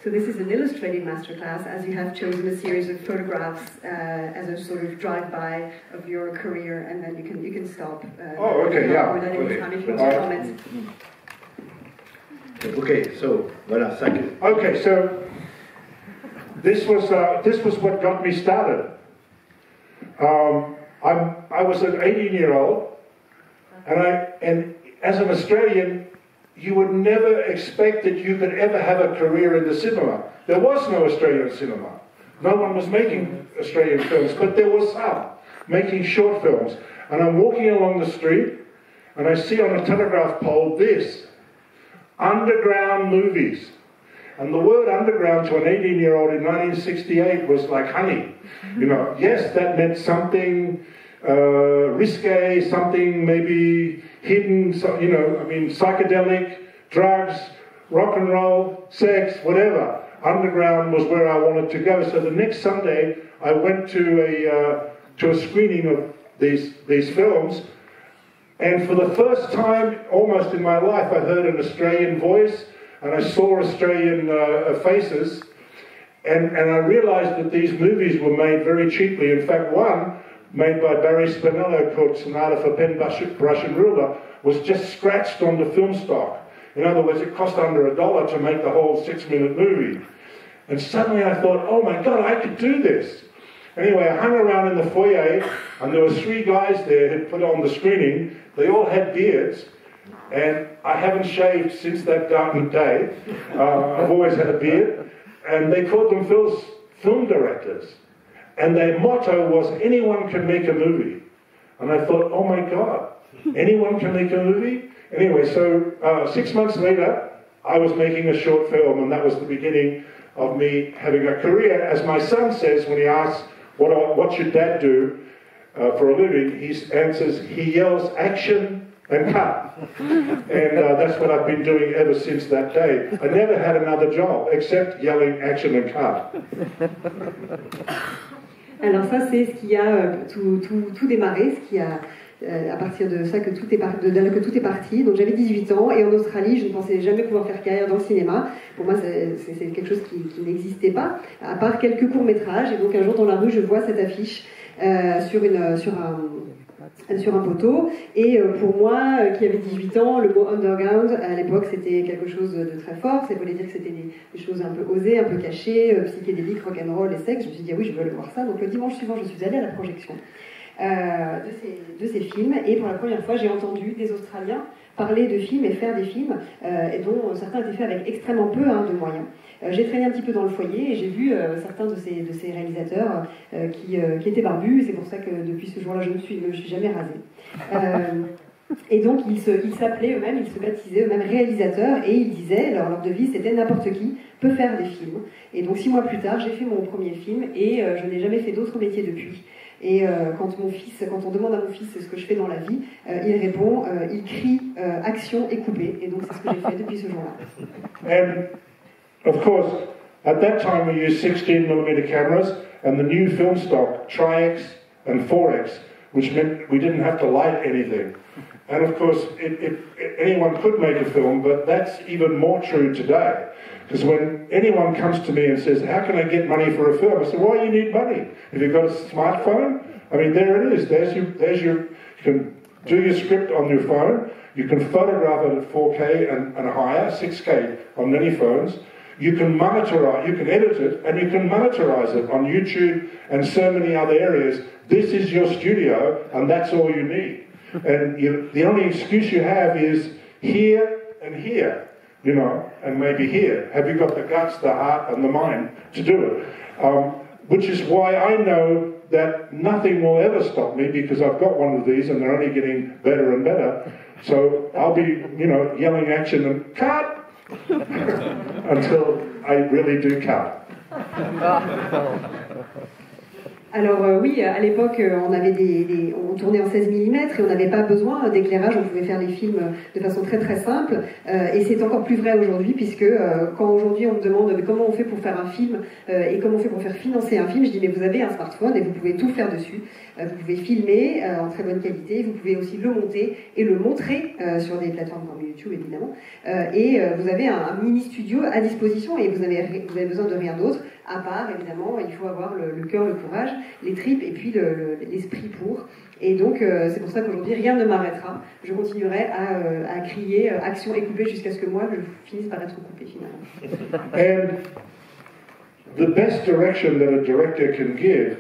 [SPEAKER 2] So this is an illustrated masterclass, as you have chosen a series of photographs as a sort of drive-by of your career, and then you can stop.
[SPEAKER 3] Okay, yeah.
[SPEAKER 2] Without any time if you want to comment.
[SPEAKER 1] Okay, so voilà, thank you.
[SPEAKER 3] Okay, so this was what got me started. I was an 18-year-old, and as an Australian, you would never expect that you could ever have a career in the cinema. There was no Australian cinema. No one was making Australian films, but there was some making short films. And I'm walking along the street, and I see on a telegraph pole this, underground movies. And the word underground to an 18-year-old in 1968 was like honey. You know, yes, that meant something risque, something maybe hidden, psychedelic, drugs, rock and roll, sex, whatever. Underground was where I wanted to go. So the next Sunday, I went to a screening of these films, and for the first time almost in my life, I heard an Australian voice, and I saw Australian faces, and I realised that these movies were made very cheaply. In fact, one made by Barry Spinello called Sonata for Pen, Brush and Ruler was just scratched on the film stock. In other words, it cost under $1 to make the whole 6-minute movie. And suddenly I thought, oh my God, I could do this. Anyway, I hung around in the foyer, and there were 3 guys there who put on the screening. They all had beards, and I haven't shaved since that dark day. I've always had a beard. And they called them film directors. And their motto was, anyone can make a movie. And I thought, oh my God, anyone can make a movie? Anyway, so 6 months later, I was making a short film, and that was the beginning of me having a career. As my son says when he asks, what should Dad do for a living, he answers, he yells action and cut. And that's what I've been doing ever since that day. I never had another job except yelling action and cut.
[SPEAKER 2] Alors ça, c'est ce qui a tout démarré, ce qui a à partir de ça que tout est parti. Donc j'avais 18 ans et en Australie, je ne pensais jamais pouvoir faire carrière dans le cinéma. Pour moi, c'est quelque chose qui n'existait pas, à part quelques courts-métrages. Et donc un jour dans la rue, je vois cette affiche sur un poteau, et pour moi, qui avait 18 ans, le mot underground, à l'époque, c'était quelque chose de très fort. Ça voulait dire que c'était des choses un peu osées, un peu cachées, psychédéliques, rock'n'roll et sexe. Je me suis dit, ah oui, je veux aller voir ça. Donc le dimanche suivant, je suis allée à la projection de ces films, et pour la première fois, j'ai entendu des Australiens parler de films et faire des films, et dont certains étaient faits avec extrêmement peu de moyens. J'ai traîné un petit peu dans le foyer et j'ai vu certains de ces réalisateurs qui étaient barbus. C'est pour ça que depuis ce jour-là, je ne me suis jamais rasée. Et donc, ils s'appelaient eux-mêmes, ils se baptisaient eux-mêmes réalisateurs, et ils disaient, leur devise, c'était n'importe qui peut faire des films. Et donc, 6 mois plus tard, j'ai fait mon premier film, et je n'ai jamais fait d'autres métiers depuis. Et quand on demande à mon fils ce que je fais dans la vie, il répond, il crie action et coupé. Et donc, c'est ce que j'ai fait depuis ce jour-là.
[SPEAKER 3] Of course, at that time we used 16mm cameras and the new film stock, Tri-X and 4X, which meant we didn't have to light anything. And of course, anyone could make a film, but that's even more true today. Because when anyone comes to me and says, how can I get money for a film? I say, why do you need money? Have you got a smartphone? I mean, there it is. You can do your script on your phone. You can photograph it at 4K and higher, 6K on many phones. You can monetize, you can edit it, and you can monetize it on YouTube and so many other areas. This is your studio, and that's all you need. And the only excuse you have is here and here, and maybe here. Have you got the guts, the heart, and the mind to do it? Which is why I know that nothing will ever stop me, because I've got one of these, and they're only getting better and better. So I'll be, yelling action and cut until I really do cut.
[SPEAKER 2] Alors oui, à l'époque, on tournait en 16 mm et on n'avait pas besoin d'éclairage, on pouvait faire les films de façon très très simple, et c'est encore plus vrai aujourd'hui, puisque quand aujourd'hui on me demande comment on fait pour faire un film et comment on fait pour faire financer un film, je dis mais vous avez un smartphone et vous pouvez tout faire dessus, vous pouvez filmer en très bonne qualité, vous pouvez aussi le monter et le montrer sur des plateformes comme YouTube évidemment, et vous avez un mini studio à disposition et vous avez besoin de rien d'autre, à part évidemment il faut avoir le cœur, le courage, les tripes et puis l'esprit pour. Et donc c'est pour ça qu'aujourd'hui rien ne m'arrêtera. Je continuerai à crier action et couper jusqu'à ce que moi je finisse par être coupé finalement.
[SPEAKER 3] And the best direction that a director can give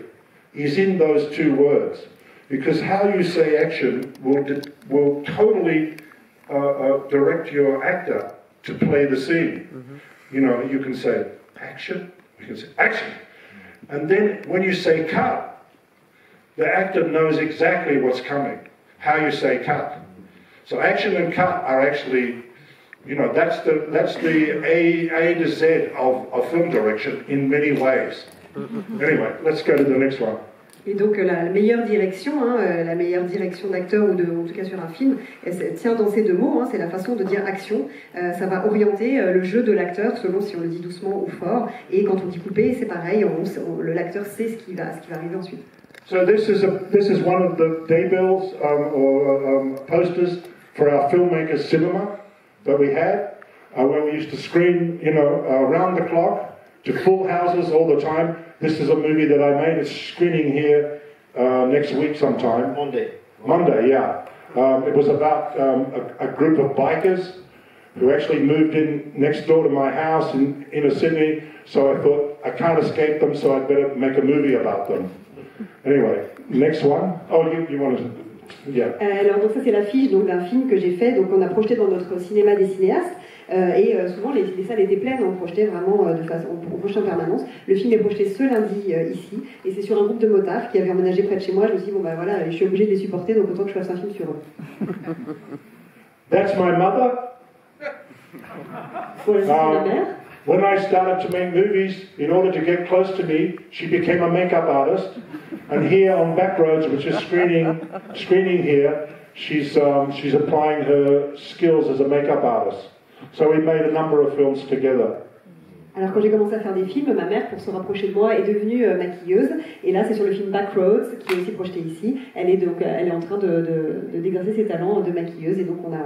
[SPEAKER 3] is in those 2 words, because how you say action will totally direct your actor to play the scene. Mm-hmm. You can say action, you can say action. And then when you say cut, the actor knows exactly what's coming, how you say cut. So action and cut are actually, that's the A to Z of film direction in many ways. Anyway, let's go to the next one.
[SPEAKER 2] Et donc la meilleure direction, la meilleure direction d'acteur ou en tout cas sur un film, elle tient dans ces 2 mots, c'est la façon de dire action. Ça va orienter le jeu de l'acteur selon si on le dit doucement ou fort. Et quand on dit couper, c'est pareil, l'acteur sait ce qui va arriver ensuite.
[SPEAKER 3] So this is one of the daybills or posters for our filmmakers cinema that we had. where we used to screen, around the clock to full houses all the time. This is a movie that I made. It's screening here next week sometime. Monday, yeah. It was about a group of bikers who actually moved in next door to my house in inner Sydney. So I thought, I can't escape them, so I'd better make a movie about them. Anyway, next one. Oh, you want to... Yeah.
[SPEAKER 2] Alors donc ça c'est l'affiche d'un film que j'ai fait, donc on a projeté dans notre cinéma des cinéastes et souvent les salles étaient pleines, on projetait vraiment on projetait en permanence. Le film est projeté ce lundi ici et c'est sur un groupe de motards qui avait emménagé près de chez moi. Je me suis dit bon bah voilà, je suis obligée de les supporter, donc autant que je fasse un film sur eux.
[SPEAKER 3] That's my mother.
[SPEAKER 2] Voilà, c'est ma mère.
[SPEAKER 3] When I started to make movies, in order to get close to me, she became a makeup artist. And here on Backroads, which is screening here, she's applying her skills as a makeup artist. So we made a number of films together.
[SPEAKER 2] Alors quand j'ai commencé à faire des films, ma mère, pour se rapprocher de moi, est devenue maquilleuse. Et là, c'est sur le film Backroads, qui est aussi projeté ici. Elle est en train de dégraisser ses talents de maquilleuse. Et donc on a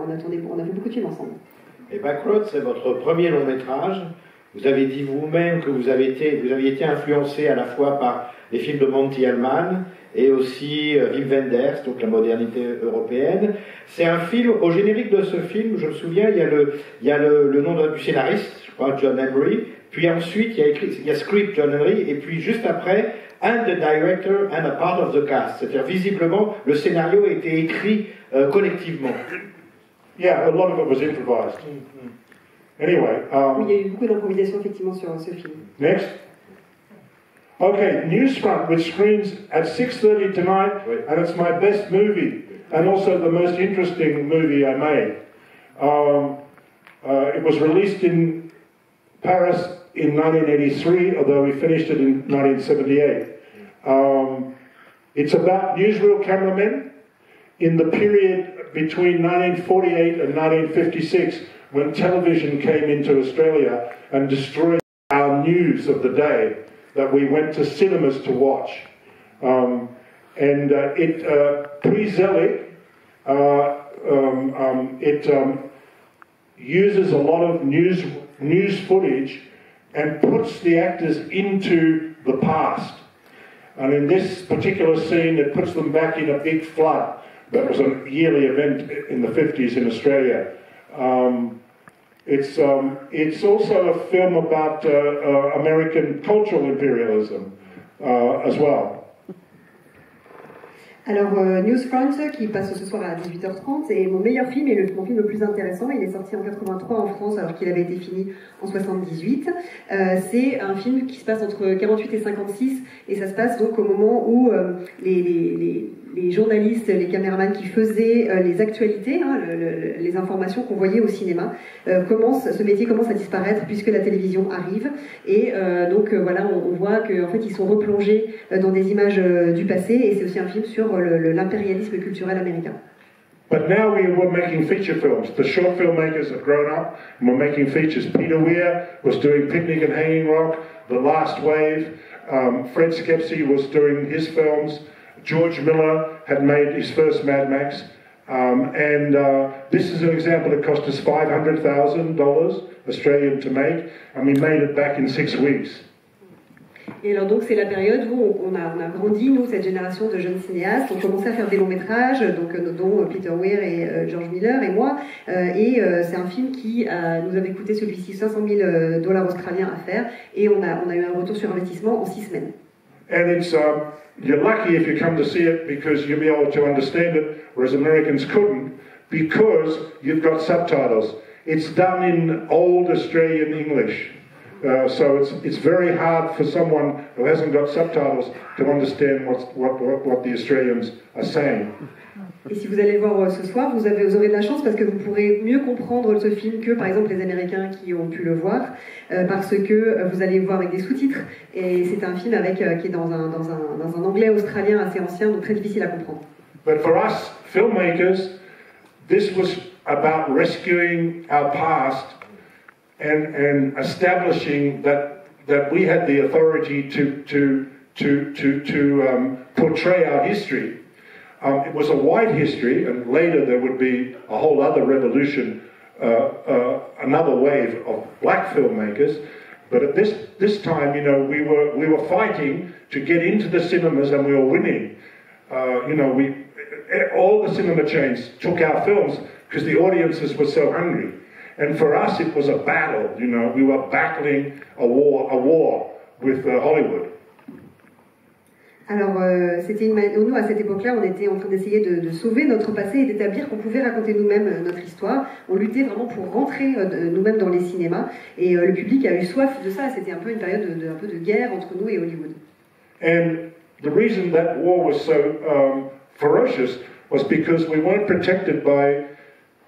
[SPEAKER 2] fait beaucoup de films ensemble.
[SPEAKER 1] Et Backroads, c'est votre premier long métrage. Vous avez dit vous-même que vous aviez été influencé à la fois par les films de Monty Hellman et aussi Wim Wenders, donc la modernité européenne. C'est un film, au générique de ce film, je me souviens, il y a le nom du scénariste, je crois, John Henry, puis ensuite il y a script John Henry, et puis juste après, and the director and a part of the cast. C'est-à-dire, visiblement, le scénario a été écrit collectivement.
[SPEAKER 3] Yeah, a lot of it was improvised. Anyway,
[SPEAKER 2] il y a eu beaucoup d'improvisation effectivement sur ce film.
[SPEAKER 3] Next. Okay, Newsfront, which screens at 6:30 tonight, and it's my best movie, and also the most interesting movie I made. It was released in Paris in 1983, although we finished it in 1978. It's about newsreel cameramen in the period between 1948 and 1956, when television came into Australia and destroyed our news of the day that we went to cinemas to watch. Pre-Zelig, it uses a lot of news footage and puts the actors into the past. And in this particular scene, it puts them back in a big flood. That was a yearly event in the 50s in Australia. It's also a film about American cultural imperialism as well.
[SPEAKER 2] Alors, Newsfront, qui passe ce soir à 18h30, est mon meilleur film et mon film le plus intéressant. Il est sorti en 83 en France, alors qu'il avait été fini en 78. C'est un film qui se passe entre 48 et 56, et ça se passe donc au moment où les journalistes, les caméramans qui faisaient les actualités, les informations qu'on voyait au cinéma, ce métier commence à disparaître puisque la télévision arrive. Et donc voilà, on voit qu'en fait ils sont replongés dans des images du passé, et c'est aussi un film sur l'impérialisme culturel américain.
[SPEAKER 3] But now we're making feature films. The short filmmakers have grown up and we're making features. Peter Weir was doing Picnic and Hanging Rock, The Last Wave. Fred Skepsey was doing his films. George Miller had made his first Mad Max. This is an example that cost us $500,000 Australian to make, and we made it back in 6 weeks.
[SPEAKER 2] Et alors donc c'est la période où on a grandi, nous, cette génération de jeunes cinéastes. On commençait à faire des longs métrages, dont Peter Weir et George Miller et moi. C'est un film qui nous avait coûté celui-ci $500,000 australiens à faire, et on a eu un retour sur investissement en 6 semaines.
[SPEAKER 3] And it's you're lucky if you come to see it because you'll be able to understand it, whereas Americans couldn't, because you've got subtitles. It's done in old Australian English. So it's very hard for someone who hasn't got subtitles to understand what the Australians are saying.
[SPEAKER 2] Et si vous allez le voir ce soir, vous aurez de la chance parce que vous pourrez mieux comprendre ce film que, par exemple, les Américains qui ont pu le voir, parce que vous allez le voir avec des sous-titres. Et c'est un film qui est dans un anglais australien assez ancien, donc très difficile à comprendre.
[SPEAKER 3] But for us filmmakers, this was about rescuing our past and establishing that we had the authority to portray our history. It was a white history, and later there would be a whole other revolution another wave of black filmmakers. But at this time, you know, we were fighting to get into the cinemas, and we were winning. You know, all the cinema chains took our films because the audiences were so hungry. And for us, it was a battle. You know, we were battling a war with Hollywood.
[SPEAKER 2] Alors, nous, à cette époque-là, on était en train d'essayer de sauver notre passé et d'établir qu'on pouvait raconter nous-mêmes notre histoire. On luttait vraiment pour rentrer nous-mêmes dans les cinémas. Et le public a eu soif de ça. C'était un peu une période un peu de guerre entre nous et Hollywood.
[SPEAKER 3] And the reason that war was so ferocious was because we weren't protected by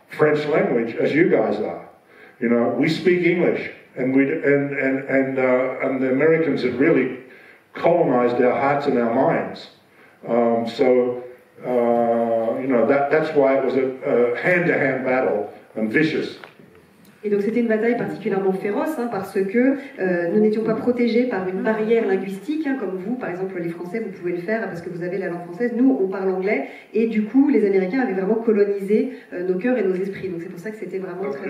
[SPEAKER 3] French language as you guys are. You know, we speak English, and the Americans had really colonized our hearts and our minds. You know, that's why it was a hand-to-hand battle and vicious.
[SPEAKER 2] Et donc c'était une bataille particulièrement féroce, hein, parce que nous n'étions pas protégés par une barrière linguistique, hein, comme vous, par exemple les Français, vous pouvez le faire parce que vous avez la langue française. Nous, on parle anglais, et du coup, les Américains avaient vraiment colonisé nos cœurs et nos esprits. Donc c'est pour ça que c'était vraiment très...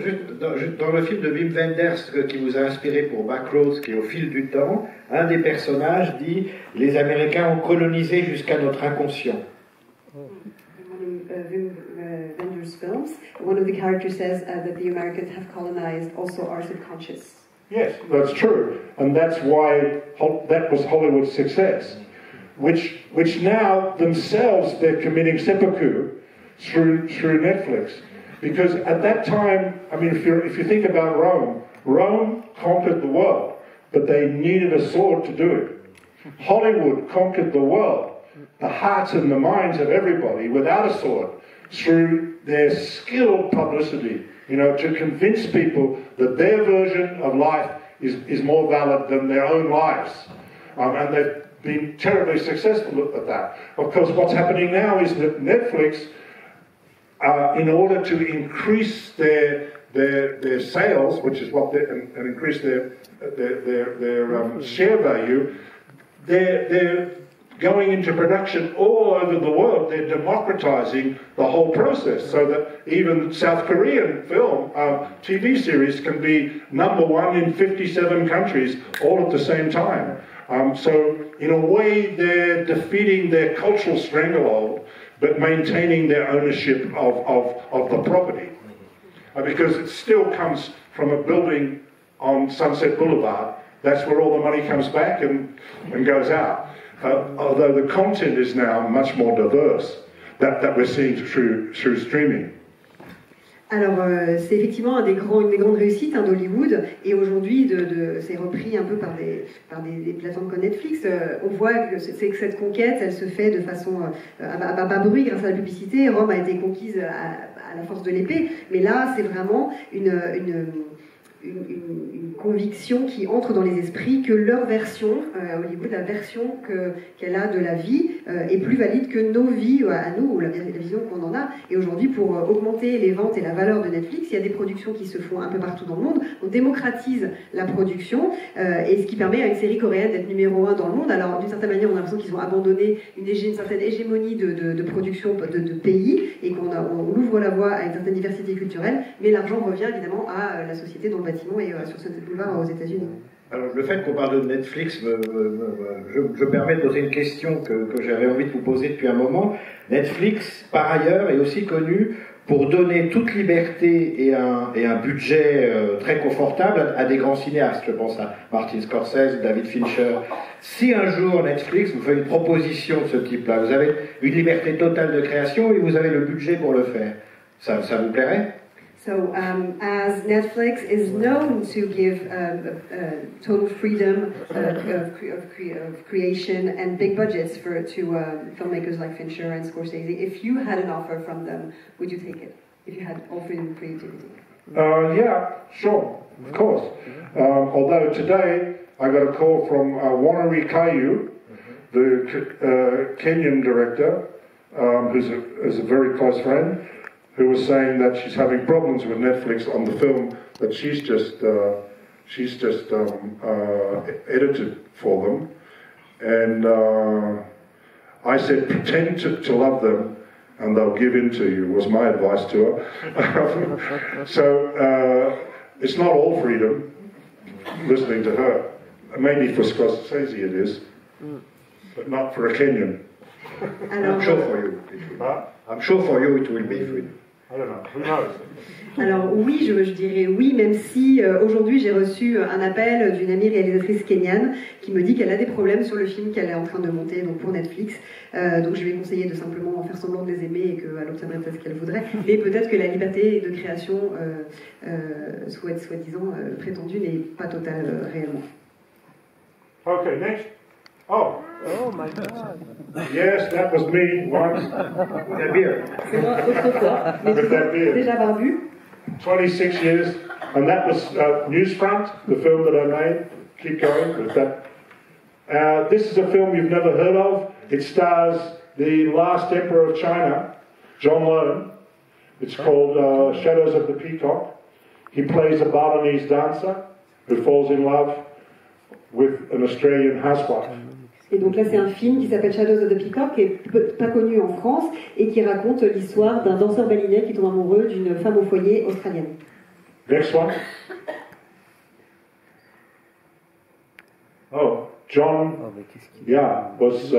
[SPEAKER 1] Dans le film de Wim Wenders qui vous a inspiré pour Backroads, qui est au fil du temps, un des personnages dit « Les Américains ont colonisé jusqu'à notre inconscient ».
[SPEAKER 2] Wenders films, one of the characters says that the Americans have colonized also our subconscious.
[SPEAKER 3] Yes, that's true, and that's why that was Hollywood's success, which now themselves they're committing seppuku through Netflix, because at that time, I mean, if you think about Rome conquered the world, but they needed a sword to do it. Hollywood conquered the world, the hearts and the minds of everybody without a sword, through their skilled publicity, you know, to convince people that their version of life is more valid than their own lives. And they've been terribly successful at that. Of course, what's happening now is that Netflix, in order to increase their sales, which is what and increase their share value, they're going into production all over the world. They're democratizing the whole process so that even South Korean film, TV series can be #1 in 57 countries all at the same time. So in a way they're defeating their cultural stranglehold but maintaining their ownership of the property. Because it still comes from a building on Sunset Boulevard. That's where all the money comes back and goes out. Although the content is now much more diverse that we're seeing through streaming.
[SPEAKER 2] Alors, c'est effectivement une des grandes réussites, hein, d'Hollywood, et aujourd'hui, c'est repris un peu par des plateformes comme Netflix. On voit que cette conquête, elle se fait de façon à bas bruit grâce à la publicité. Rome a été conquise à la force de l'épée, mais là, c'est vraiment une conviction qui entre dans les esprits que leur version, à Hollywood, la version qu'elle a de la vie est plus valide que nos vies à nous, ou la vision qu'on en a. Et aujourd'hui, pour augmenter les ventes et la valeur de Netflix, il y a des productions qui se font un peu partout dans le monde. On démocratise la production, et ce qui permet à une série coréenne d'être #1 dans le monde. Alors, d'une certaine manière, on a l'impression qu'ils ont abandonné une certaine hégémonie de production de pays, et qu'on ouvre la voie à une certaine diversité culturelle, mais l'argent revient évidemment à la société dont le bâtiment est sur Sunset Boulevard aux États-Unis.
[SPEAKER 1] Alors, le fait qu'on parle de Netflix, je me permets de poser une question que j'avais envie de vous poser depuis un moment. Netflix, par ailleurs, est aussi connu pour donner toute liberté et un budget très confortable à des grands cinéastes. Je pense à Martin Scorsese, David Fincher. Si un jour Netflix vous fait une proposition de ce type-là, vous avez une liberté totale de création et vous avez le budget pour le faire, ça vous plairait?
[SPEAKER 2] So, as Netflix is known to give total freedom of creation and big budgets to filmmakers like Fincher and Scorsese, if you had an offer from them, would you take it? If you had all freedom and creativity?
[SPEAKER 3] Yeah, sure, of course. Although today I got a call from Wanari Kayu, the Kenyan director, who's a very close friend, who was saying that she's having problems with Netflix on the film that she's just edited for them. And I said, pretend to love them and they'll give in to you, was my advice to her. So it's not all freedom, listening to her. Maybe for Scorsese it is, but not for a Kenyan.
[SPEAKER 1] I'm sure for you. I'm sure for you it will be free.
[SPEAKER 3] I don't know. Who knows?
[SPEAKER 2] Alors oui, je dirais oui, même si aujourd'hui j'ai reçu un appel d'une amie réalisatrice kenyane qui me dit qu'elle a des problèmes sur le film qu'elle est en train de monter donc pour Netflix. Donc je lui ai conseillé de simplement faire semblant de les aimer et qu'elle obtiendrait peut-être ce qu'elle voudrait. Et peut-être que la liberté de création, soi-disant prétendue, n'est pas totale réellement.
[SPEAKER 3] Okay, next. Oh
[SPEAKER 4] my God.
[SPEAKER 3] Yes, that was me once.
[SPEAKER 1] With a beard.
[SPEAKER 2] C'est moi autrefois, mais
[SPEAKER 3] With that beard.
[SPEAKER 2] déjà barbu.
[SPEAKER 3] 26 years, and that was Newsfront, the film that I made. Keep going with that. This is a film you've never heard of. It stars the last emperor of China, John Lone. It's called Shadows of the Peacock. He plays a Balinese dancer who falls in love with an Australian housewife.
[SPEAKER 2] Et donc là, c'est un film qui s'appelle Shadows of the Peacock, qui est pas connu en France et qui raconte l'histoire d'un danseur balinais qui tombe amoureux d'une femme au foyer australienne.
[SPEAKER 3] Next one. Oh, John, was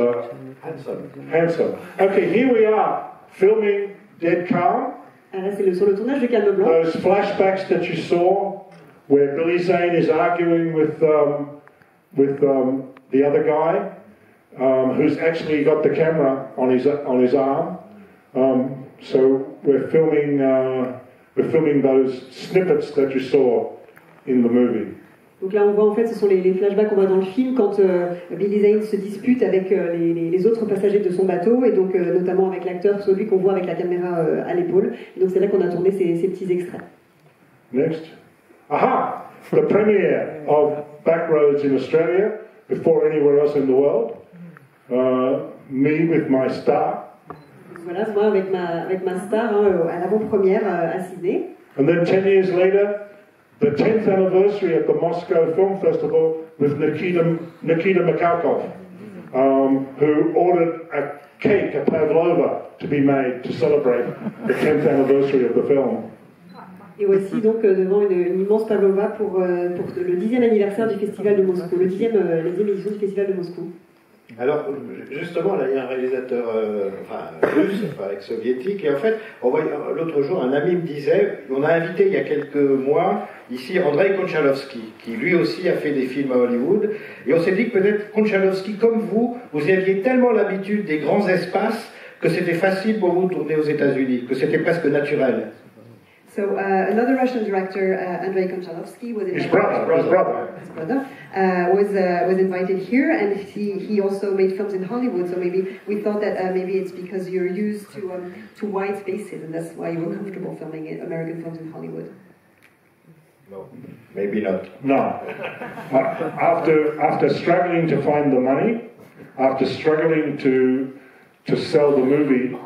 [SPEAKER 3] handsome. Okay, here we are, filming Dead Calm.
[SPEAKER 2] Alors là, c'est sur le tournage de Calme, blanc.
[SPEAKER 3] Those flashbacks that you saw, where Billy Zane is arguing with the other guy, who's actually got the camera on his arm. So we're filming those snippets that you saw in the movie.
[SPEAKER 2] Donc là, on voit en fait, ce sont les flashbacks qu'on voit dans le film quand Billy Zane se dispute avec les autres passagers de son bateau et donc notamment avec l'acteur, celui qu'on voit avec la caméra à l'épaule. Et donc c'est là qu'on a tourné ces petits extraits.
[SPEAKER 3] Next. Aha! The premiere of Backroads in Australia, before anywhere else in the world. Me with my star.
[SPEAKER 2] Voilà, moi avec ma star à l'avant-première à Sydney.
[SPEAKER 3] And then 10 years later, the 10th anniversary at the Moscow Film Festival with Nikita Mikhalkov, who ordered a cake, a pavlova, to be made to celebrate the 10th anniversary of the film.
[SPEAKER 2] Et aussi donc devant une immense pavlova pour le 10e anniversaire du Festival de Moscou, la 10e édition du Festival de Moscou.
[SPEAKER 1] Alors, justement, là, il y a un réalisateur russe, ex-soviétique, et en fait, l'autre jour, un ami me disait, on a invité il y a quelques mois, ici, Andrei Konchalovsky, qui lui aussi a fait des films à Hollywood, et on s'est dit que peut-être Konchalovsky, comme vous aviez tellement l'habitude des grands espaces, que c'était facile pour vous de tourner aux États-Unis, que c'était presque naturel.
[SPEAKER 2] So another Russian director, Andrei Konchalovsky, was
[SPEAKER 3] His brother
[SPEAKER 2] was invited here, and he also made films in Hollywood. So maybe we thought that maybe it's because you're used to wide spaces, and that's why you were comfortable filming American films in Hollywood.
[SPEAKER 1] No, maybe not.
[SPEAKER 3] No. After struggling to find the money, after struggling to sell the movie,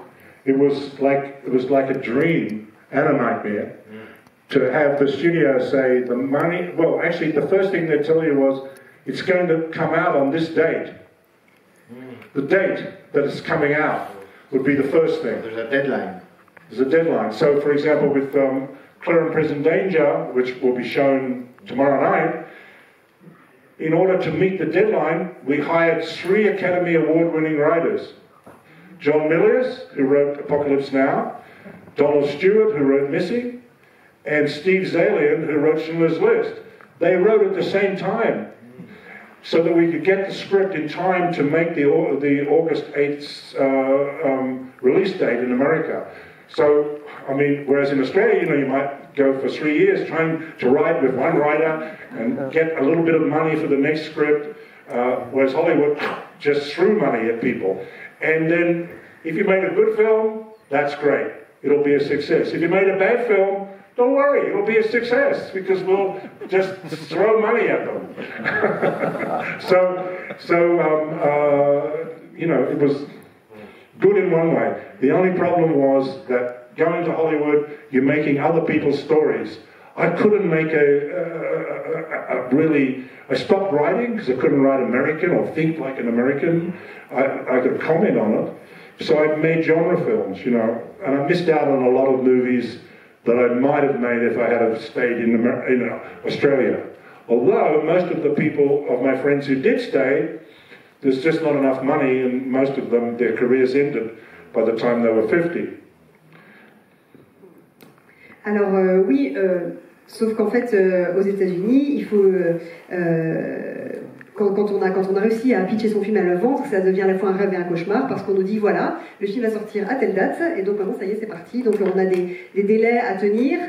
[SPEAKER 3] it was like a dream. And a nightmare to have the studio say the money. Well, actually, the first thing they tell you was it's going to come out on this date. The date that it's coming out would be the first thing.
[SPEAKER 1] There's a deadline.
[SPEAKER 3] There's a deadline. So, for example, with Clear and Present Danger, which will be shown tomorrow night, in order to meet the deadline, we hired 3 Academy Award-winning writers: John Milius, who wrote Apocalypse Now, Donald Stewart, who wrote Missing, and Steve Zalian, who wrote Schindler's List. They wrote at the same time, so that we could get the script in time to make the August 8th release date in America. So, I mean, whereas in Australia, you might go for 3 years trying to write with one writer and get a little bit of money for the next script, whereas Hollywood just threw money at people. And then, if you made a good film, that's great. It'll be a success. If you made a bad film, don't worry, it'll be a success because we'll just throw money at them. It was good in one way. The only problem was that going to Hollywood, you're making other people's stories. I couldn't make I stopped writing because I couldn't write American or think like an American. I could comment on it. So I made genre films, you know, and I missed out on a lot of movies that I might have made if I had have stayed in Australia. Although most of the people, of my friends who did stay, there's just not enough money, and most of them, their careers ended by the time they were 50.
[SPEAKER 2] Alors oui, sauf qu'en fait, aux États-Unis, il faut quand on a réussi à pitcher son film à le vendre, ça devient à la fois un rêve et un cauchemar, parce qu'on nous dit voilà, le film va sortir à telle date, et donc maintenant ça y est, c'est parti. Donc on a des délais à tenir.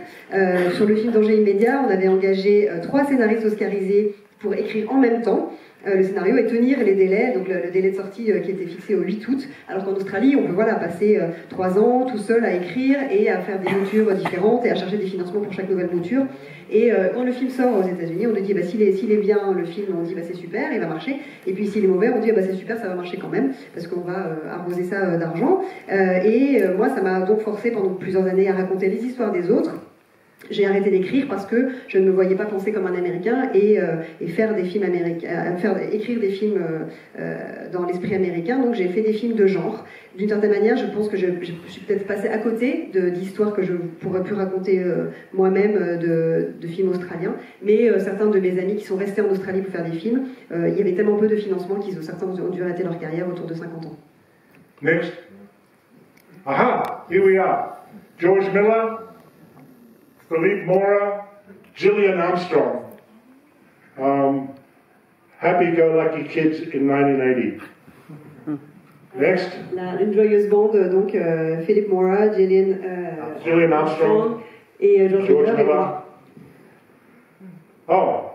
[SPEAKER 2] Sur le film Danger immédiat, on avait engagé 3 scénaristes oscarisés pour écrire en même temps le scénario et tenir les délais, donc le délai de sortie qui était fixé au 8 août, alors qu'en Australie, on peut passer 3 ans tout seul à écrire et à faire des moutures différentes et à chercher des financements pour chaque nouvelle mouture. Et quand le film sort aux États-Unis, on nous dit s'il est bien le film, on dit c'est super, il va marcher. Et puis s'il est mauvais, on dit c'est super, ça va marcher quand même, parce qu'on va arroser ça d'argent. Moi, ça m'a donc forcé pendant plusieurs années à raconter les histoires des autres. J'ai arrêté d'écrire parce que je ne me voyais pas penser comme un Américain et faire des films américains, écrire des films dans l'esprit américain. Donc j'ai fait des films de genre. D'une certaine manière, je pense que je suis peut-être passée à côté d'histoires que je pourrais plus raconter moi-même de films australiens. Mais certains de mes amis qui sont restés en Australie pour faire des films, il y avait tellement peu de financement qu'ils certains ont dû arrêter leur carrière autour de 50 ans.
[SPEAKER 3] Next. Aha, here we are. George Miller, Phillip Noyce, Gillian Armstrong. Happy-go-lucky kids in 1980. Next.
[SPEAKER 2] Une joyeuse bande, donc Phillip Noyce, Gillian Armstrong et George Miller.
[SPEAKER 3] Oh,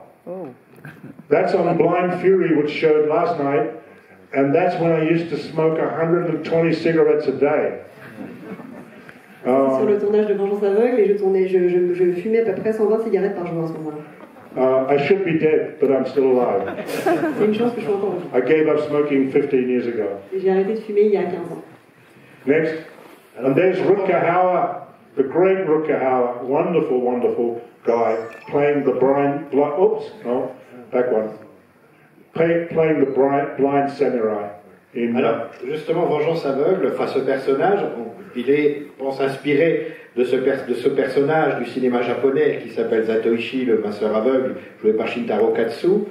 [SPEAKER 3] that's on Blind Fury, which showed last night, and that's when I used to smoke 120 cigarettes a day.
[SPEAKER 2] Sur le tournage de Vengeance aveugle, et je fumais à peu près 120 cigarettes par jour à ce moment-là.
[SPEAKER 3] I should be dead, but I'm still alive.
[SPEAKER 2] C'est une chance que je sois encore en vie.
[SPEAKER 3] I gave up smoking 15 years ago.
[SPEAKER 2] J'ai arrêté de fumer il y a 15 ans.
[SPEAKER 3] Next. And there's Rutger Hauer, the great Rutger Hauer, wonderful, wonderful guy, playing the blind samurai.
[SPEAKER 1] Alors, justement, Vengeance aveugle, ce personnage, il est, on s'inspirer de ce personnage du cinéma japonais qui s'appelle Zatoichi, le masseur aveugle, joué par Shintaro Katsu.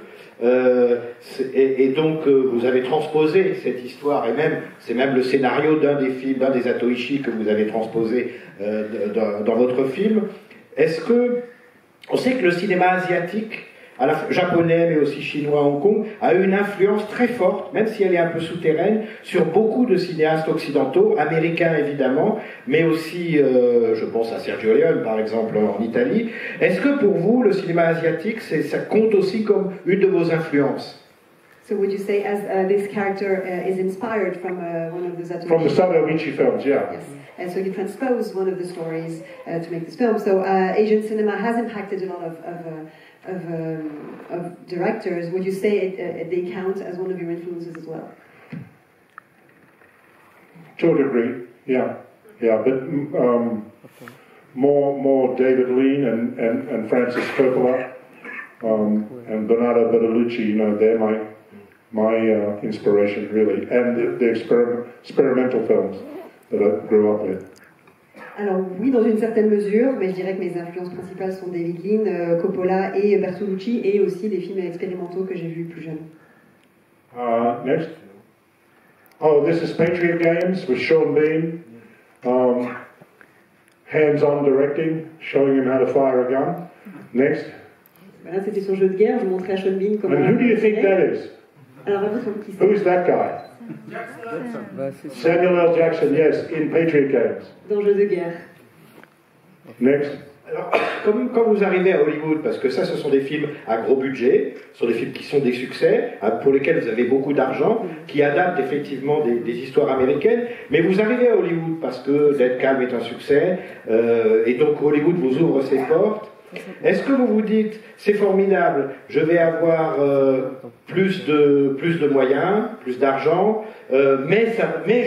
[SPEAKER 1] Et donc, vous avez transposé cette histoire, et c'est même le scénario d'un des Zatoichi que vous avez transposé dans votre film. Est-ce que, on sait que le cinéma asiatique, à la fois japonais mais aussi chinois, Hong Kong, a eu une influence très forte, même si elle est un peu souterraine, sur beaucoup de cinéastes occidentaux, américains évidemment, mais aussi, je pense à Sergio Leone par exemple en Italie. Est-ce que pour vous, le cinéma asiatique, ça compte aussi comme une de vos influences?
[SPEAKER 2] So would you say as this character is inspired from one of the Zatoichi?
[SPEAKER 3] From the Zatoichi films, yeah.
[SPEAKER 2] Yes. And so you transpose one of the stories to make this film. So Asian cinema has impacted a lot of directors. Would you say they count as one of your influences as well?
[SPEAKER 3] To a degree, yeah, but more David Lean and Francis Coppola and Bernardo Bertolucci. They're my inspiration really, and the experimental films that I grew up with.
[SPEAKER 2] Alors oui, dans une certaine mesure, mais je dirais que mes influences principales sont David Lean, Coppola et Bertolucci, et aussi des films expérimentaux que j'ai vus plus jeunes.
[SPEAKER 3] Next. Oh, this is Patriot Games with Sean Bean. Hands-on directing, showing him how to fire a gun. Next.
[SPEAKER 2] Voilà, c'était son jeu de guerre, je montrais à Sean Bean comment...
[SPEAKER 3] And who do you think that is?
[SPEAKER 2] Alors à votre avis, qui c'est?
[SPEAKER 3] Who is that guy? Samuel L. Jackson, yes, in Patriot Games.
[SPEAKER 2] Dans Jeu de guerre.
[SPEAKER 3] Next.
[SPEAKER 1] Alors, quand vous arrivez à Hollywood, parce que ça, ce sont des films à gros budget, ce sont des films qui sont des succès, pour lesquels vous avez beaucoup d'argent, qui adaptent effectivement des histoires américaines, mais vous arrivez à Hollywood parce que D'être calme est un succès, et donc Hollywood vous ouvre ses portes. Est-ce que vous vous dites, c'est formidable, je vais avoir plus de moyens, plus d'argent, mais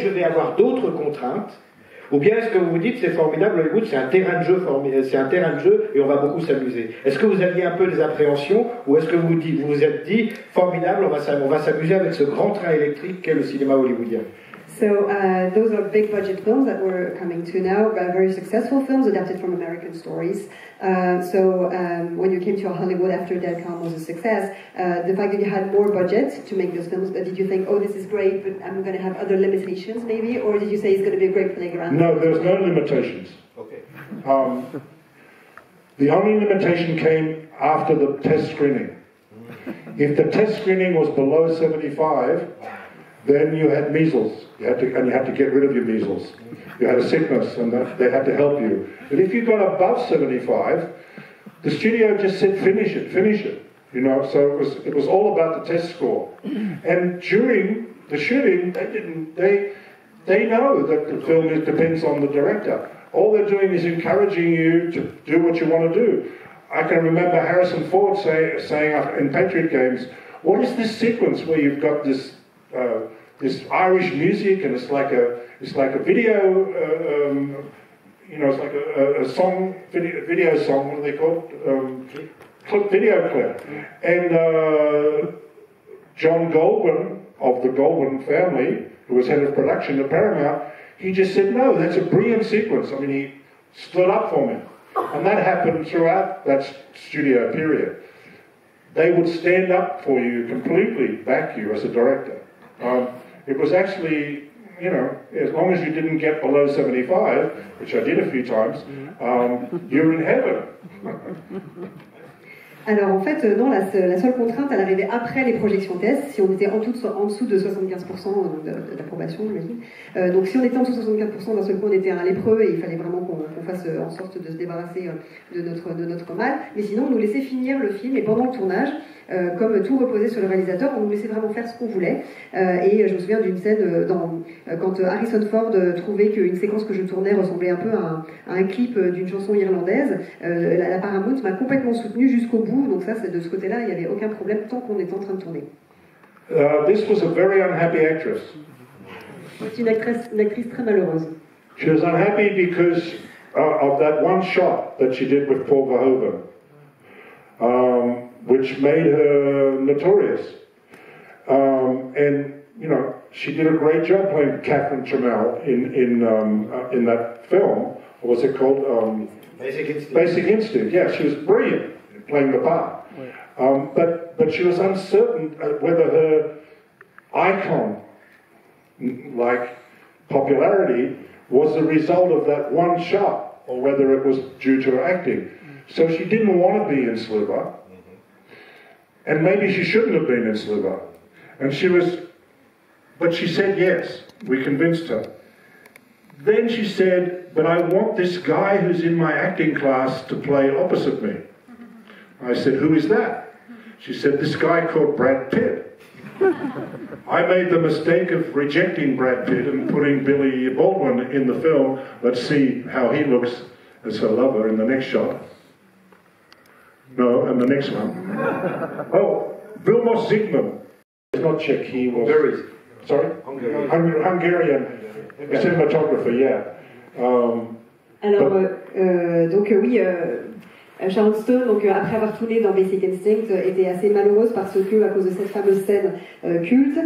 [SPEAKER 1] je vais avoir d'autres contraintes? Ou bien est-ce que vous vous dites, c'est formidable, Hollywood, c'est un terrain de jeu c'est un terrain de jeu et on va beaucoup s'amuser? Est-ce que vous aviez un peu des appréhensions, ou est-ce que vous vous êtes dit, formidable, on va s'amuser avec ce grand train électrique qu'est le cinéma hollywoodien?
[SPEAKER 2] So those are big budget films that we're coming to now, very successful films adapted from American stories. When you came to Hollywood after that, Calme was a success, the fact that you had more budget to make those films, did you think, oh, this is great, but I'm going to have other limitations maybe? Or did you say it's going to be a great playground?
[SPEAKER 3] No, there's no limitations.
[SPEAKER 1] Okay.
[SPEAKER 3] The only limitation came after the test screening. If the test screening was below 75, then you had measles. You had to get rid of your measles. You had a sickness, and they had to help you. But if you got above 75, the studio just said, finish it. You know, so it was all about the test score. And during the shooting, they know that the film depends on the director. All they're doing is encouraging you to do what you want to do. I can remember Harrison Ford saying in Patriot Games, what is this sequence where you've got this Irish music and it's like a video, you know, it's like a song, video song, what are they called? Video clip. And John Goldwyn of the Goldwyn family, who was head of production at Paramount, he just said, no, that's a brilliant sequence. I mean, he stood up for me. And that happened throughout that studio period. They would stand up for you, completely back you as a director. It was actually, you know, as long as you didn't get below 75, which I did a few times, you're in heaven.
[SPEAKER 2] Alors en fait, non, la seule contrainte, elle arrivait après les projections tests, si on était en dessous de 75% d'approbation, j'imagine. Donc si on était en dessous de 64%, d'un seul coup on était un lépreux et il fallait vraiment qu'on fasse en sorte de se débarrasser de notre mal. Mais sinon on nous laissait finir le film et pendant le tournage, comme tout reposait sur le réalisateur, on nous laissait vraiment faire ce qu'on voulait. Et je me souviens d'une scène quand Harrison Ford trouvait qu'une séquence que je tournais ressemblait un peu à un clip d'une chanson irlandaise. La Paramount m'a complètement soutenue jusqu'au bout. Donc ça, de ce côté-là, il n'y avait aucun problème tant qu'on était en train de tourner.
[SPEAKER 3] This was a very unhappy actress.
[SPEAKER 2] C'est une actrice très malheureuse.
[SPEAKER 3] She was unhappy because of that one shot that she did with Paul Verhoeven, which made her notorious. And you know, she did a great job playing Catherine Trammell in that film. What was it called?
[SPEAKER 1] Basic Instinct.
[SPEAKER 3] Basic Instinct. Yeah, she was brilliant playing the part. But she was uncertain whether her icon-like popularity was the result of that one shot or whether it was due to her acting. So she didn't want to be in Sluva, and maybe she shouldn't have been in Sluva. But she said yes. We convinced her. Then she said, but I want this guy who's in my acting class to play opposite me. I said, who is that? She said, this guy called Brad Pitt. I made the mistake of rejecting Brad Pitt and putting Billy Baldwin in the film. Let's see how he looks as her lover in the next shot. No, and the next one. Oh, Vilmos Zsigmond. It's not Czech, he was...
[SPEAKER 1] Where is it?
[SPEAKER 3] Sorry? Hungarian cinematographer, yeah.
[SPEAKER 2] Alors, donc oui... Sharon Stone, donc après avoir tourné dans Basic Instinct, était assez malheureuse parce que, à cause de cette fameuse scène culte,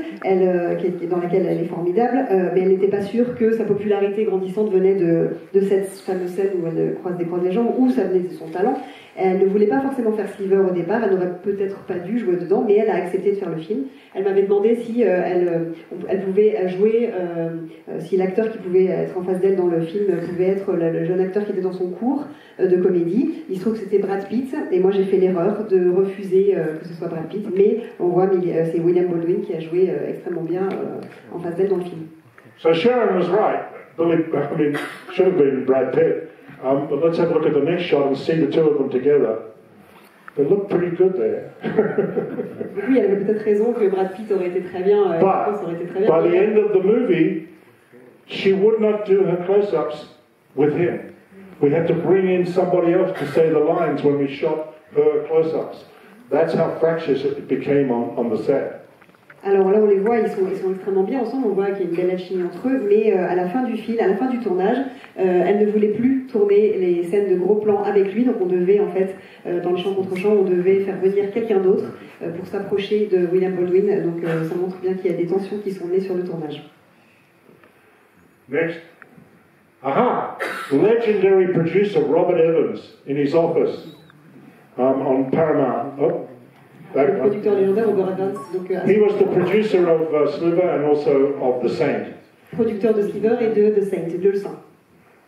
[SPEAKER 2] dans laquelle elle est formidable, mais elle n'était pas sûre que sa popularité grandissante venait de cette fameuse scène où elle croise les gens, où ça venait de son talent. Elle ne voulait pas forcément faire Sliver au départ, elle n'aurait peut-être pas dû jouer dedans, mais elle a accepté de faire le film. Elle m'avait demandé si elle pouvait jouer, si l'acteur qui pouvait être en face d'elle dans le film pouvait être le jeune acteur qui était dans son cours de comédie. Il se trouve que c'était Brad Pitt, et moi j'ai fait l'erreur de refuser que ce soit Brad Pitt, mais on voit c'est William Baldwin qui a joué extrêmement bien en face d'elle dans le film.
[SPEAKER 3] So Sharon was right. Should have been Brad Pitt. But let's have a look at the next shot and see the two of them together. They look pretty good there.
[SPEAKER 2] Oui, elle avait peut-être raison que Brad Pitt aurait été très bien.
[SPEAKER 3] But by the end of the movie, she would not do her close-ups with him. We had to bring in somebody else to say the lines when we shot her close-ups. That's how fractious it became on the set.
[SPEAKER 2] Alors là, on les voit, ils sont extrêmement bien ensemble, on voit qu'il y a une belle alchimie entre eux, mais à la fin du film, à la fin du tournage, elle ne voulait plus tourner les scènes de gros plans avec lui, donc on devait, en fait, dans le champ contre champ, on devait faire venir quelqu'un d'autre pour s'approcher de William Baldwin, donc ça montre bien qu'il y a des tensions qui sont nées sur le tournage.
[SPEAKER 3] Next. Aha! Legendary producer Robert Evans in his office on Paramount. Oh,
[SPEAKER 2] Le producteur légendaire Robert Evans. Donc,
[SPEAKER 3] he was the producer of Sliver and also of The Saint.
[SPEAKER 2] Producteur de Sliver et de The Saint, de Le Saint.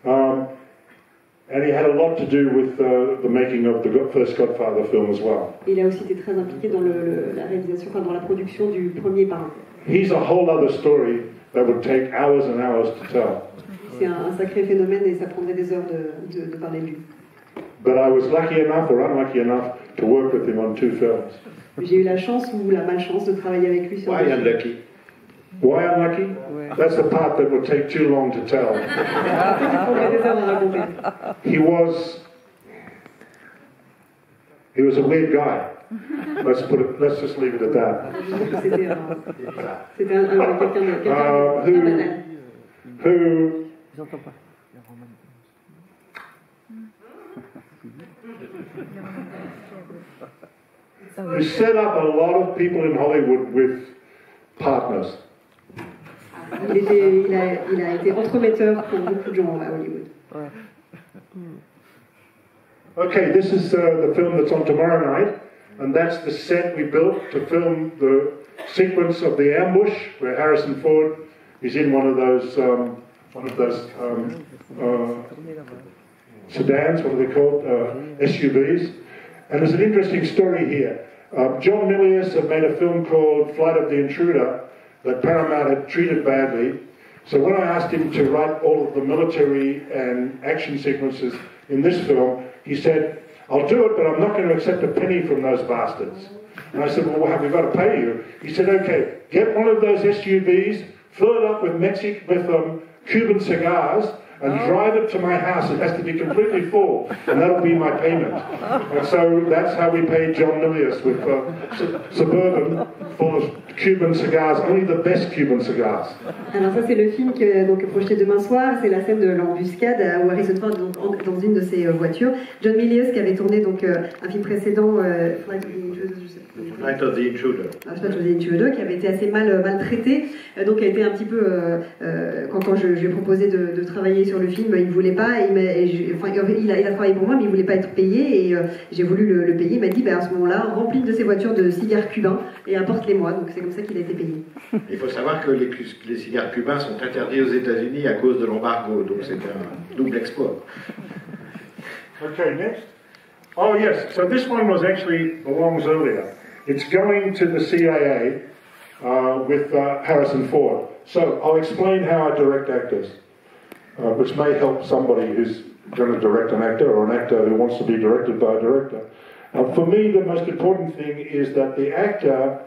[SPEAKER 3] And he had a lot to do with the making of the first Godfather film as well.
[SPEAKER 2] Il a aussi été très impliqué dans la réalisation, enfin dans la production du premier parrain.
[SPEAKER 3] He's a whole other story that would take hours and hours to tell.
[SPEAKER 2] C'est un sacré phénomène et ça prendrait des heures de parler de lui.
[SPEAKER 3] But I was lucky enough or unlucky enough to work with him on 2 films.
[SPEAKER 2] J'ai eu la chance ou la malchance de travailler avec lui sur.
[SPEAKER 1] Why unlucky?
[SPEAKER 3] Why unlucky? That's the part that would take too long to tell. He was a weird guy. Let's just leave it at that.
[SPEAKER 2] C'était quelqu'un
[SPEAKER 3] who set up a lot of people in Hollywood with partners.
[SPEAKER 2] Il a été entremetteur pour beaucoup de gens à Hollywood.
[SPEAKER 3] Okay, this is the film that's on tomorrow night, and that's the set we built to film the sequence of the ambush, where Harrison Ford is in one of those sedans, what are they called, SUVs. And there's an interesting story here. John Milius had made a film called Flight of the Intruder that Paramount had treated badly. So when I asked him to write all of the military and action sequences in this film, he said, I'll do it, but I'm not going to accept a penny from those bastards. And I said, well, have we got to pay you? He said, okay, get one of those SUVs, fill it up with Cuban cigars, and drive it to my house. It has to be completely full, and that'll be my payment. And so that's how we paid John Milius, with Suburban full of Cuban cigars, only the best Cuban cigars.
[SPEAKER 2] Alors ça c'est le film qui est donc projeté demain soir, c'est la scène de l'embuscade où Harrison Ford est dans une de ses voitures. John Milius qui avait tourné donc un film précédent,
[SPEAKER 1] Flight of the Intruder.
[SPEAKER 2] Flight of the Intruder, qui avait été assez maltraité, donc a été un petit peu quand je lui ai proposé de travailler sur le film, il ne voulait pas, il a travaillé pour moi mais il ne voulait pas être payé et j'ai voulu le payer. Il m'a dit à ce moment-là, remplis de ces voitures de cigares cubains et apporte-les moi, donc c'est comme ça qu'il a été payé.
[SPEAKER 1] Il faut savoir que les cigares cubains sont interdits aux États-Unis à cause de l'embargo, donc c'est un double exploit.
[SPEAKER 3] Okay, next. Oh yes, so this one belongs earlier. It's going to the CIA with Harrison Ford. So I'll explain how I direct actors, which may help somebody who's going to direct an actor or an actor who wants to be directed by a director. For me, the most important thing is that the actor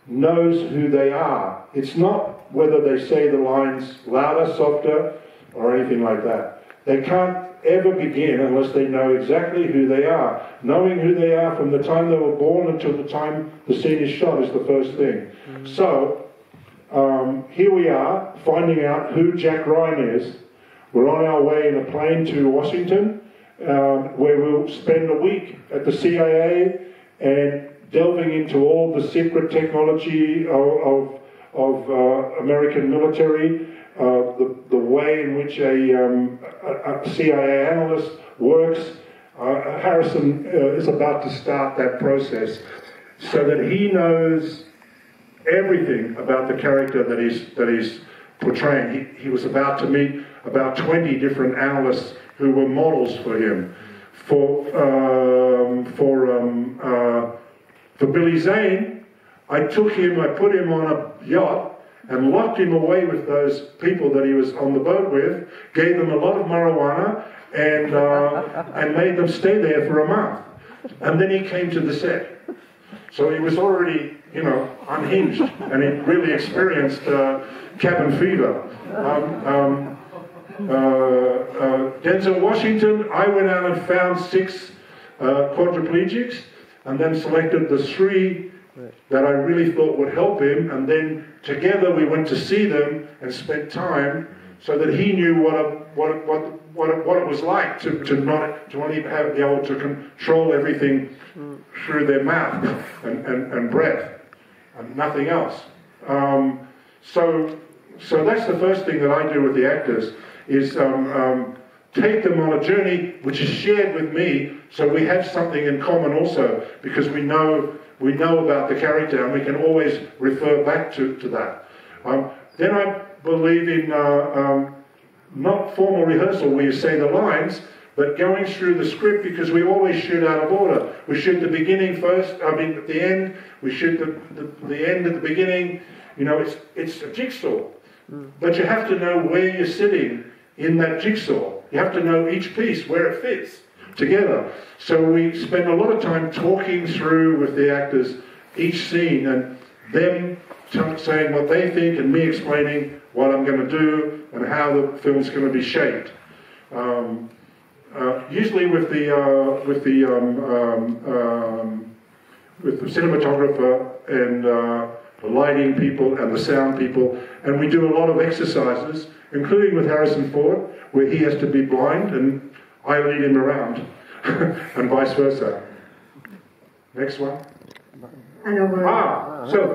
[SPEAKER 3] knows who they are. It's not whether they say the lines louder, softer, or anything like that. They can't ever begin unless they know exactly who they are. Knowing who they are from the time they were born until the time the scene is shot is the first thing. Mm-hmm. So, here we are, finding out who Jack Ryan is. We're on our way in a plane to Washington, where we'll spend a week at the CIA and delving into all the secret technology of American military, the way in which a CIA analyst works. Harrison is about to start that process so that he knows everything about the character that he's portraying. He was about to meet about 20 different analysts who were models for him. For Billy Zane, I put him on a yacht and locked him away with those people that he was on the boat with, gave them a lot of marijuana, and made them stay there for a month. And then he came to the set. So he was already, unhinged, and he really experienced cabin fever. Denzel Washington, I went out and found 6 quadriplegics, and then selected the 3 that I really thought would help him, and then together we went to see them and spent time so that he knew what it was like to not only be able to control everything through their mouth and breath and nothing else. So so that's the first thing that I do with the actors, is take them on a journey which is shared with me, so we have something in common also, because we know about the character and we can always refer back to that. Then I believe in not formal rehearsal where you say the lines, but going through the script, because we always shoot out of order. We shoot the beginning first, at the end, we shoot the end at the beginning. You know, it's a jigsaw. But you have to know where you're sitting in that jigsaw. You have to know each piece, where it fits together. So we spend a lot of time talking through with the actors each scene, and them saying what they think and me explaining what I'm going to do and how the film's going to be shaped. Usually with the cinematographer and the lighting people and the sound people, and we do a lot of exercises, including with Harrison Ford, where he has to be blind and I lead him around, and vice versa. Next one.
[SPEAKER 2] Alors,
[SPEAKER 3] sorry.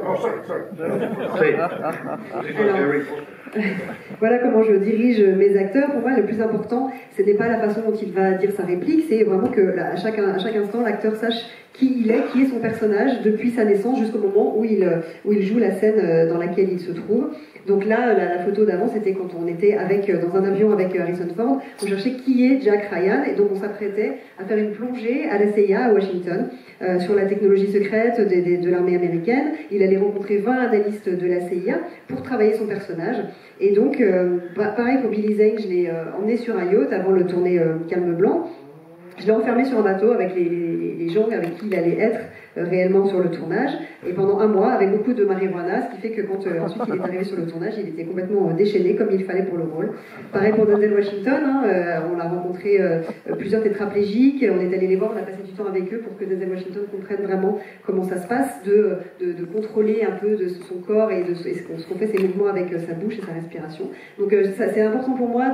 [SPEAKER 2] Voilà comment je dirige mes acteurs. Pour moi, le plus important, ce n'est pas la façon dont il va dire sa réplique, c'est vraiment que à chaque instant, l'acteur sache qui il est, qui est son personnage depuis sa naissance jusqu'au moment où il joue la scène dans laquelle il se trouve. Donc là, la photo d'avant, c'était quand on était dans un avion avec Harrison Ford. On cherchait qui est Jack Ryan, et donc on s'apprêtait à faire une plongée à la CIA à Washington sur la technologie secrète de l'armée américaine. Il allait rencontrer 20 analystes de la CIA pour travailler son personnage. Et donc, pareil pour Billy Zane, je l'ai emmené sur un yacht avant le tournée Calme, blanc. Je l'ai enfermé sur un bateau avec les gens avec qui il allait être réellement sur le tournage, et pendant un mois avec beaucoup de marijuana, ce qui fait que quand ensuite il est arrivé sur le tournage, il était complètement déchaîné comme il fallait pour le rôle. Pareil pour Denzel Washington, on l'a rencontré plusieurs tétraplégiques, on est allé les voir, on a passé du temps avec eux pour que Denzel Washington comprenne vraiment comment ça se passe, de contrôler un peu de son corps et ce qu'on fait ses mouvements avec sa bouche et sa respiration. Donc c'est important pour moi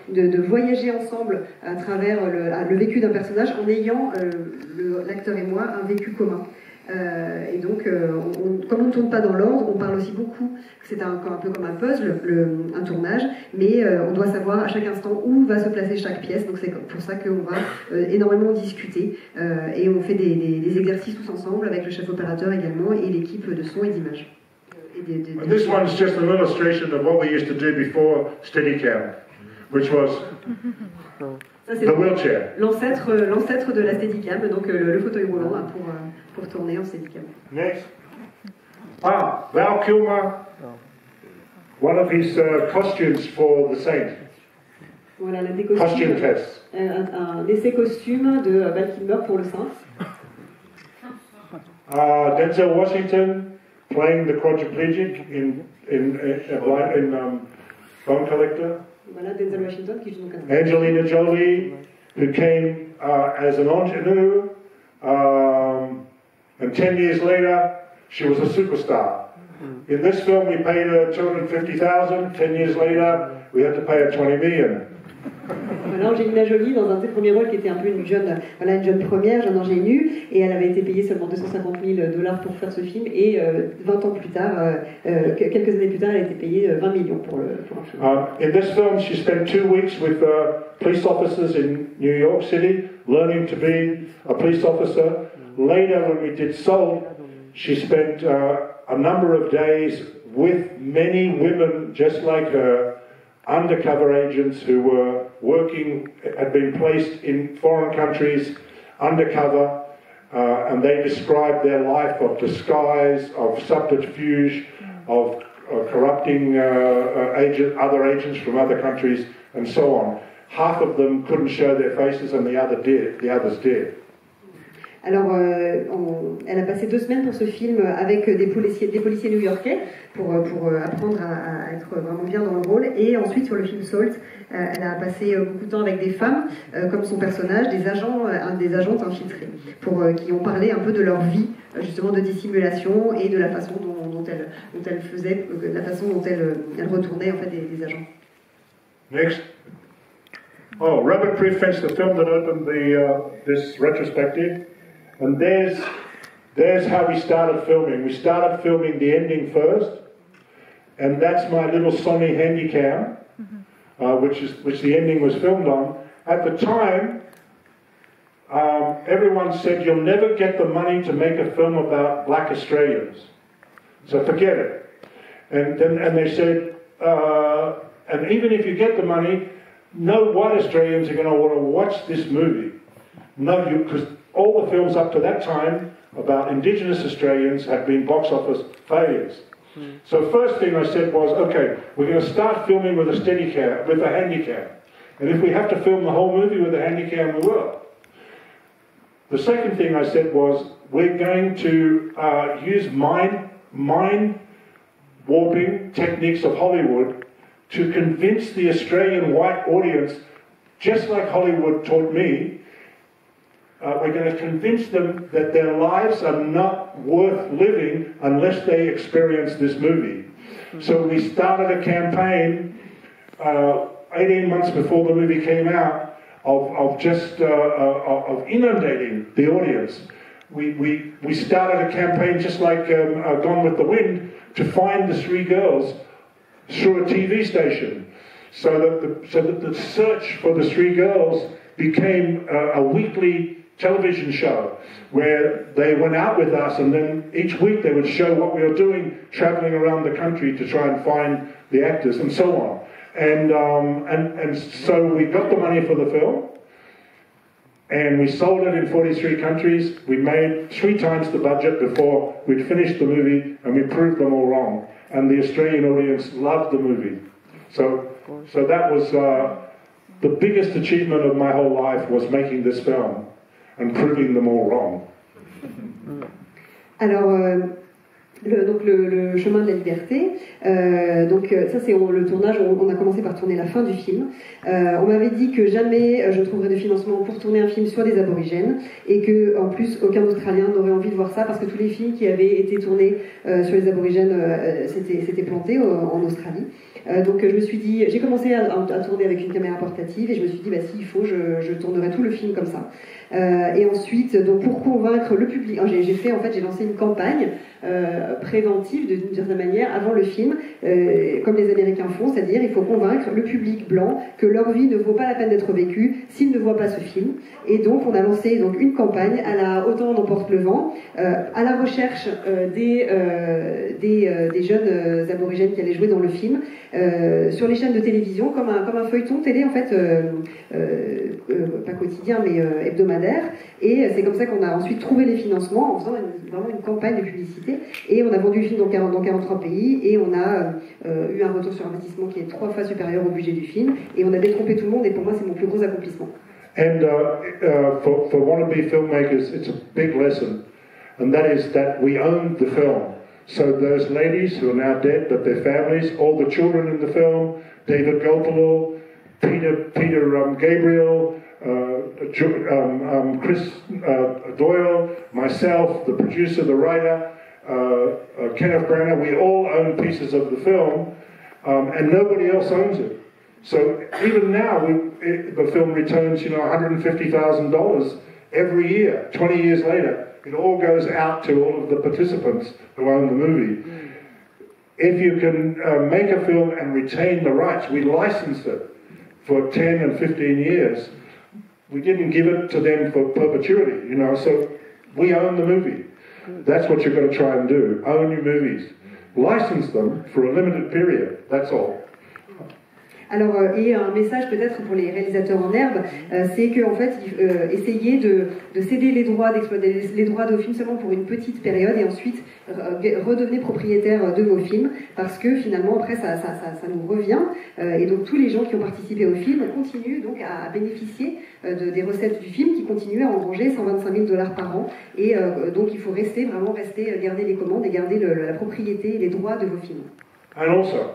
[SPEAKER 2] de voyager ensemble à travers le vécu d'un personnage en ayant l'acteur et moi un vécu commun. Et donc, comme on ne tourne pas dans l'ordre, on parle aussi beaucoup, c'est un peu comme un puzzle, un tournage, mais on doit savoir à chaque instant où va se placer chaque pièce, donc c'est pour ça qu'on va énormément discuter, et on fait des exercices tous ensemble avec le chef opérateur également et l'équipe de son et d'image.
[SPEAKER 3] This one is just an illustration of what we used to do before Steadicam, which was
[SPEAKER 2] ça, c'est
[SPEAKER 3] the wheelchair.
[SPEAKER 2] L'ancêtre de la Steadicam, donc le fauteuil roulant pour tourner en Steadicam.
[SPEAKER 3] Next. Val Kilmer, one of his costumes for the Saint.
[SPEAKER 2] Voilà, l'un des
[SPEAKER 3] costume test.
[SPEAKER 2] Un essai costume de Val Kilmer pour le Saint.
[SPEAKER 3] Denzel Washington playing the quadriplegic in Bone Collector.
[SPEAKER 2] Voilà, Denzel Washington qui joue dans
[SPEAKER 3] Angelina Jolie, who came as an ingenue, and 10 years later, she was a superstar. In this film, we paid her $250,000. 10 years later, we had to pay her $20 million.
[SPEAKER 2] Voilà, Angelina Jolie dans un de ses premiers rôles qui était un peu une jeune première, jeune ingénue, et elle avait été payée seulement $250,000 pour faire ce film, et 20 ans plus tard, quelques années plus tard, elle a été payée 20 millions pour un film.
[SPEAKER 3] In this film, she spent 2 weeks with police officers in New York City, learning to be a police officer. Later, when we did Seule, she spent a number of days with many women just like her, undercover agents who were had been placed in foreign countries undercover, and they described their life of disguise, of subterfuge, of corrupting other agents from other countries, and so on. Half of them couldn't show their faces, and the others did.
[SPEAKER 2] Alors, elle a passé 2 semaines pour ce film avec des policiers new-yorkais pour apprendre à être vraiment bien dans le rôle. Et ensuite, sur le film Seule, elle a passé beaucoup de temps avec des femmes, comme son personnage, des agentes infiltrées, qui ont parlé un peu de leur vie, justement de dissimulation et de la façon dont elle faisait, la façon dont elle retournait en fait des agents.
[SPEAKER 3] Next. Robert Prefence, the film that opened this retrospective. And there's how we started filming. We started filming the ending first, and that's my little Sony Handycam, which the ending was filmed on. At the time, everyone said, you'll never get the money to make a film about black Australians, so forget it. And they said, and even if you get the money, no white Australians are going to want to watch this movie. No, because all the films up to that time about Indigenous Australians have been box office failures. So first thing I said was, okay, we're going to start filming with a Steadicam, with a Handycam. And if we have to film the whole movie with a Handycam, we will. The second thing I said was, we're going to use mind warping techniques of Hollywood to convince the Australian white audience, just like Hollywood taught me, we're going to convince them that their lives are not worth living unless they experience this movie. So we started a campaign 18 months before the movie came out of inundating the audience. We started a campaign just like Gone with the Wind to find the three girls through a TV station, so that the search for the three girls became a weekly television show where they went out with us, and then each week they would show what we were doing, traveling around the country to try and find the actors and so on. And so we got the money for the film, and we sold it in 43 countries. We made 3 times the budget before we'd finished the movie, and we proved them all wrong. And the Australian audience loved the movie. So that was the biggest achievement of my whole life, was making this film and proving them all wrong.
[SPEAKER 2] Alors, donc le chemin de la liberté, ça c'est le tournage, on a commencé par tourner la fin du film. On m'avait dit que jamais je trouverais de financement pour tourner un film sur des aborigènes, et que en plus aucun Australien n'aurait envie de voir ça, parce que tous les films qui avaient été tournés sur les aborigènes s'étaient plantés en Australie. Donc je me suis dit, j'ai commencé à tourner avec une caméra portative, et je me suis dit, bah, s'il faut, je tournerai tout le film comme ça. Et ensuite, donc pour convaincre le public, j'ai lancé une campagne préventive d'une certaine manière avant le film, comme les Américains font, c'est-à-dire il faut convaincre le public blanc que leur vie ne vaut pas la peine d'être vécue s'ils ne voient pas ce film. Et donc on a lancé une campagne à la Autant n'emporte le vent, à la recherche des jeunes aborigènes qui allaient jouer dans le film, sur les chaînes de télévision, comme un feuilleton télé en fait, pas quotidien mais hebdomadaire. Et c'est comme ça qu'on a ensuite trouvé les financements, en faisant vraiment une campagne de publicité, et on a vendu le film dans 43 pays, et on a eu un retour sur investissement qui est 3 fois supérieur au budget du film, et on a détrompé tout le monde, et pour moi c'est mon plus gros accomplissement.
[SPEAKER 3] And for wannabe filmmakers, it's a big lesson, and that is that we own the film. So those ladies who are now dead, but their families, all the children in the film, David Gopalo, Peter Gabriel, Chris Doyle, myself, the producer, the writer, Kenneth Branagh, we all own pieces of the film, and nobody else owns it. So even now, the film returns, $150,000 every year. 20 years later, it all goes out to all of the participants who own the movie. If you can make a film and retain the rights, we licensed it for 10 and 15 years. We didn't give it to them for perpetuity, so we own the movie. That's what you're going to try and do, own your movies. License them for a limited period, that's all.
[SPEAKER 2] Alors, et un message peut-être pour les réalisateurs en herbe, c'est qu'en fait, essayez de céder les droits, d'exploiter les droits de vos films seulement pour une petite période, et ensuite redevenez propriétaire de vos films, parce que finalement après ça nous revient, et donc tous les gens qui ont participé au film continuent donc à bénéficier des recettes du film, qui continuent à engranger $125,000 par an, et donc il faut garder les commandes et garder la propriété et les droits de vos films.
[SPEAKER 3] And also,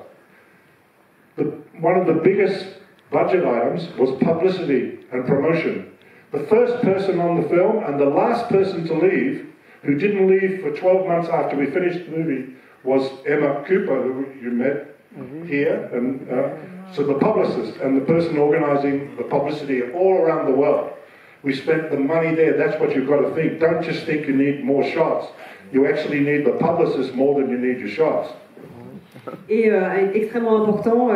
[SPEAKER 3] one of the biggest budget items was publicity and promotion. The first person on the film and the last person to leave, who didn't leave for 12 months after we finished the movie, was Emma Cooper, who you met here. And so the publicist and the person organising the publicity all around the world. We spent the money there. That's what you've got to think. Don't just think you need more shots. You actually need the publicist more than you need your shots.
[SPEAKER 2] Et extrêmement important,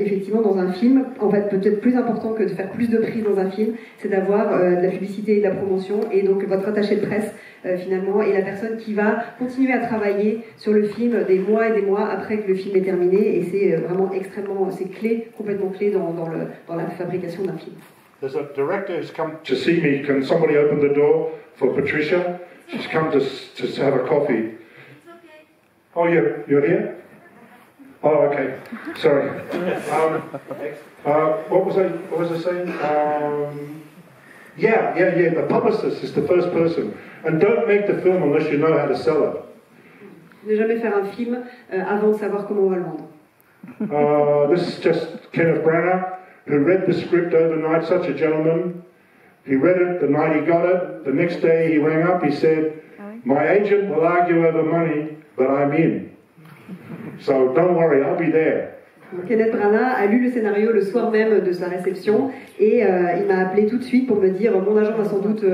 [SPEAKER 2] effectivement, dans un film, en fait peut-être plus important que de faire plus de prises dans un film, c'est d'avoir de la publicité et de la promotion, et donc votre attaché de presse, finalement, est la personne qui va continuer à travailler sur le film des mois et des mois après que le film est terminé, et c'est vraiment extrêmement, c'est clé, complètement clé dans la fabrication d'un film.
[SPEAKER 3] There's a director who's come to see me. Can somebody open the door for Patricia? She's come to have a coffee.
[SPEAKER 4] It's okay.
[SPEAKER 3] Oh, you're here? Oh, okay. Sorry. What was I saying? Yeah. The publicist is the first person. And don't make the film unless you know how to sell it.
[SPEAKER 2] Ne jamais faire un film avant de savoir comment on va le vendre.
[SPEAKER 3] This is just Kenneth Branagh, who read the script overnight, such a gentleman. He read it the night he got it. The next day he rang up, he said, "My agent will argue over money, but I'm in. So don't worry, I'll be there."
[SPEAKER 2] Kenneth Branagh a lu le scénario le soir même de sa réception et il m'a appelé tout de suite pour me dire mon agent va sans doute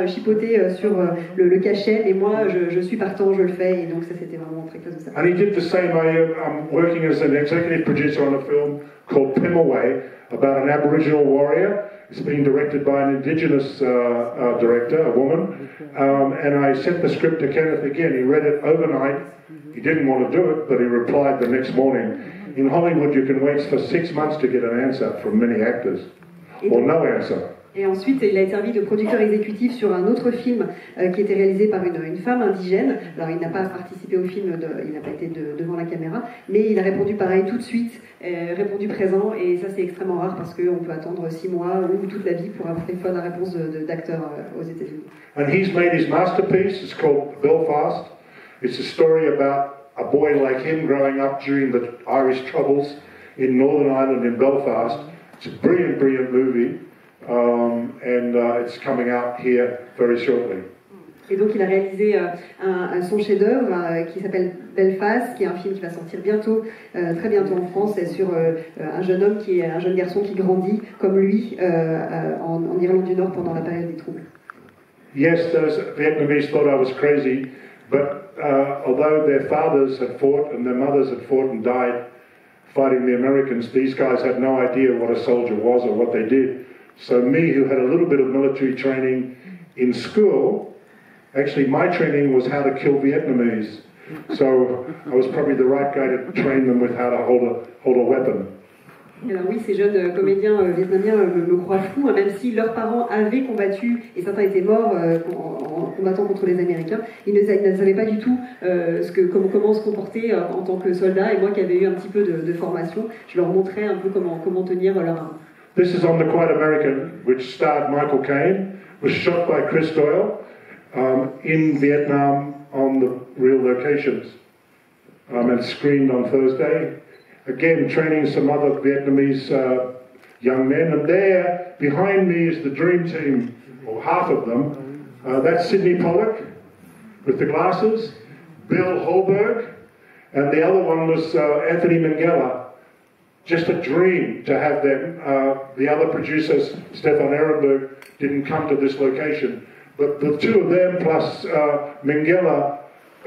[SPEAKER 2] chipoter sur le cachet, mais moi je suis partant, je le fais, et donc ça c'était vraiment très classe de ça.
[SPEAKER 3] And he did the same. I'm working as an executive producer on a film called Pemaway about an Aboriginal warrior. It's being directed by an Indigenous director, a woman, and I sent the script to Kenneth again. He read it overnight. He didn't want to do it, but he replied the next morning. In Hollywood, you can wait for 6 months to get an answer from many actors, or no answer.
[SPEAKER 2] Et ensuite, il a été servi de producteur exécutif sur un autre film qui était réalisé par une femme indigène. Alors, il n'a pas participé au film, il n'a pas été devant la caméra, mais il a répondu pareil tout de suite, répondu présent, et ça c'est extrêmement rare parce qu'on peut attendre 6 mois ou toute la vie pour avoir une fois la réponse d'acteurs aux États-Unis.
[SPEAKER 3] And he's made his masterpiece. It's called Belfast. It's a story about a boy like him growing up during the Irish Troubles in Northern Ireland in Belfast. It's a brilliant, brilliant movie. And it's coming out here very shortly.
[SPEAKER 2] Et donc il a réalisé son chef-d'œuvre qui s'appelle Belfast, qui est un film qui va sortir bientôt, très bientôt en France, sur un jeune homme un jeune garçon qui grandit comme lui en Irlande du Nord pendant la période des troubles.
[SPEAKER 3] Yes, those Vietnamese thought I was crazy, but although their fathers had fought and their mothers had fought and died fighting the Americans, these guys had no idea what a soldier was or what they did. So me, who had a little bit of military training in school, actually my training was how to kill Vietnamese. So I was probably the right guy to train them with how to hold a weapon.
[SPEAKER 2] Alors oui, ces jeunes comédiens vietnamiens me croient fou, même si leurs parents avaient combattu, et certains étaient morts en combattant contre les Américains. Ils ne savaient pas du tout comment se comporter en tant que soldat, et moi qui avais eu un petit peu de formation, je leur montrais un peu comment tenir leur arme.
[SPEAKER 3] This is On the Quiet American, which starred Michael Caine, was shot by Chris Doyle in Vietnam on the real locations, and screened on Thursday. Again, training some other Vietnamese young men, and there, behind me, is the dream team, or half of them. That's Sidney Pollack, with the glasses, Bill Holberg, and the other one was Anthony Minghella. Just a dream to have them. The other producers, Stefan Ehrenberg, didn't come to this location. But the two of them plus Minghella,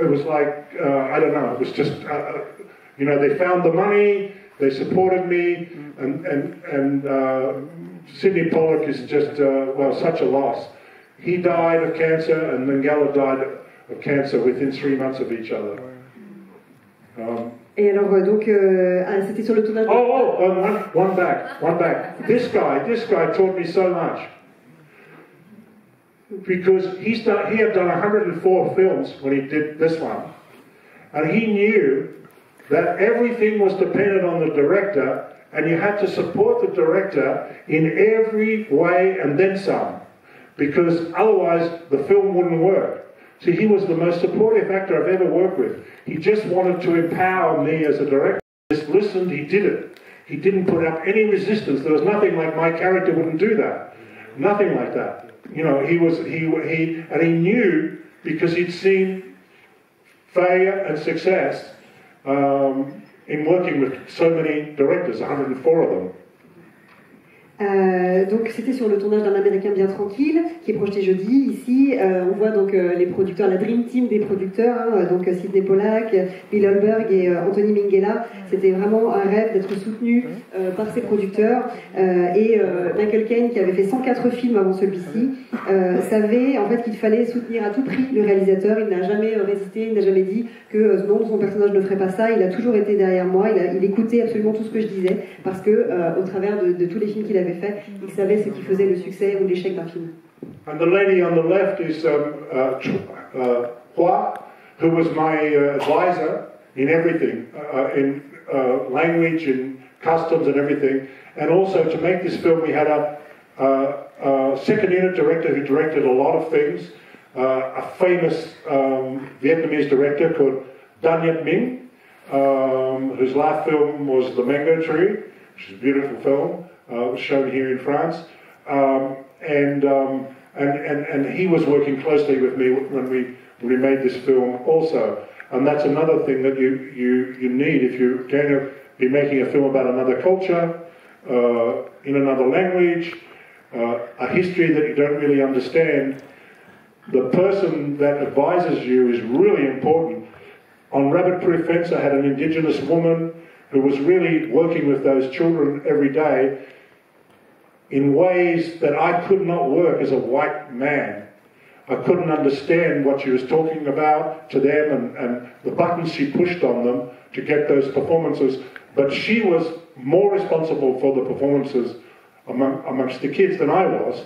[SPEAKER 3] it was like, I don't know, it was just, they found the money, they supported me, and Sidney Pollack is just, such a loss. He died of cancer, and Minghella died of cancer within 3 months of each other.
[SPEAKER 2] Et alors c'était sur le tournage.
[SPEAKER 3] One back. This guy taught me so much because he had done 104 films when he did this one, and he knew that everything was dependent on the director, and you had to support the director in every way and then some, because otherwise the film wouldn't work. See, he was the most supportive actor I've ever worked with. He just wanted to empower me as a director. He just listened, he did it. He didn't put up any resistance. There was nothing like my character wouldn't do that. Nothing like that. He knew, because he'd seen failure and success in working with so many directors, 104 of them.
[SPEAKER 2] Donc c'était sur le tournage d'un Américain bien tranquille qui est projeté jeudi. Ici on voit donc les producteurs, la dream team des producteurs, hein, donc Sidney Pollack, Bill Holberg et Anthony Minghella. C'était vraiment un rêve d'être soutenu par ces producteurs. Et Michael Caine, qui avait fait 104 films avant celui-ci, savait en fait qu'il fallait soutenir à tout prix le réalisateur. Il n'a jamais résisté, il n'a jamais dit que non, son personnage ne ferait pas ça. Il a toujours été derrière moi. Il écoutait absolument tout ce que je disais parce que au travers de tous les films qu'il avait fait, il savait ce qui faisait le succès ou l'échec d'un film.
[SPEAKER 3] And the lady on the left is Hua, who was my advisor in everything, in language, in customs and everything. And also to make this film we had a second unit director who directed a lot of things, a famous Vietnamese director called Dan Nhật Minh, whose last film was The Mango Tree, which is a beautiful film. It was shown here in France, and he was working closely with me when we made this film also. And that's another thing that you need if you're going to be making a film about another culture, in another language, a history that you don't really understand. The person that advises you is really important. On Rabbit Proof Fence, I had an Indigenous woman who was really working with those children every day in ways that I could not work as a white man. I couldn't understand what she was talking about to them and the buttons she pushed on them to get those performances. But she was more responsible for the performances amongst the kids than I was,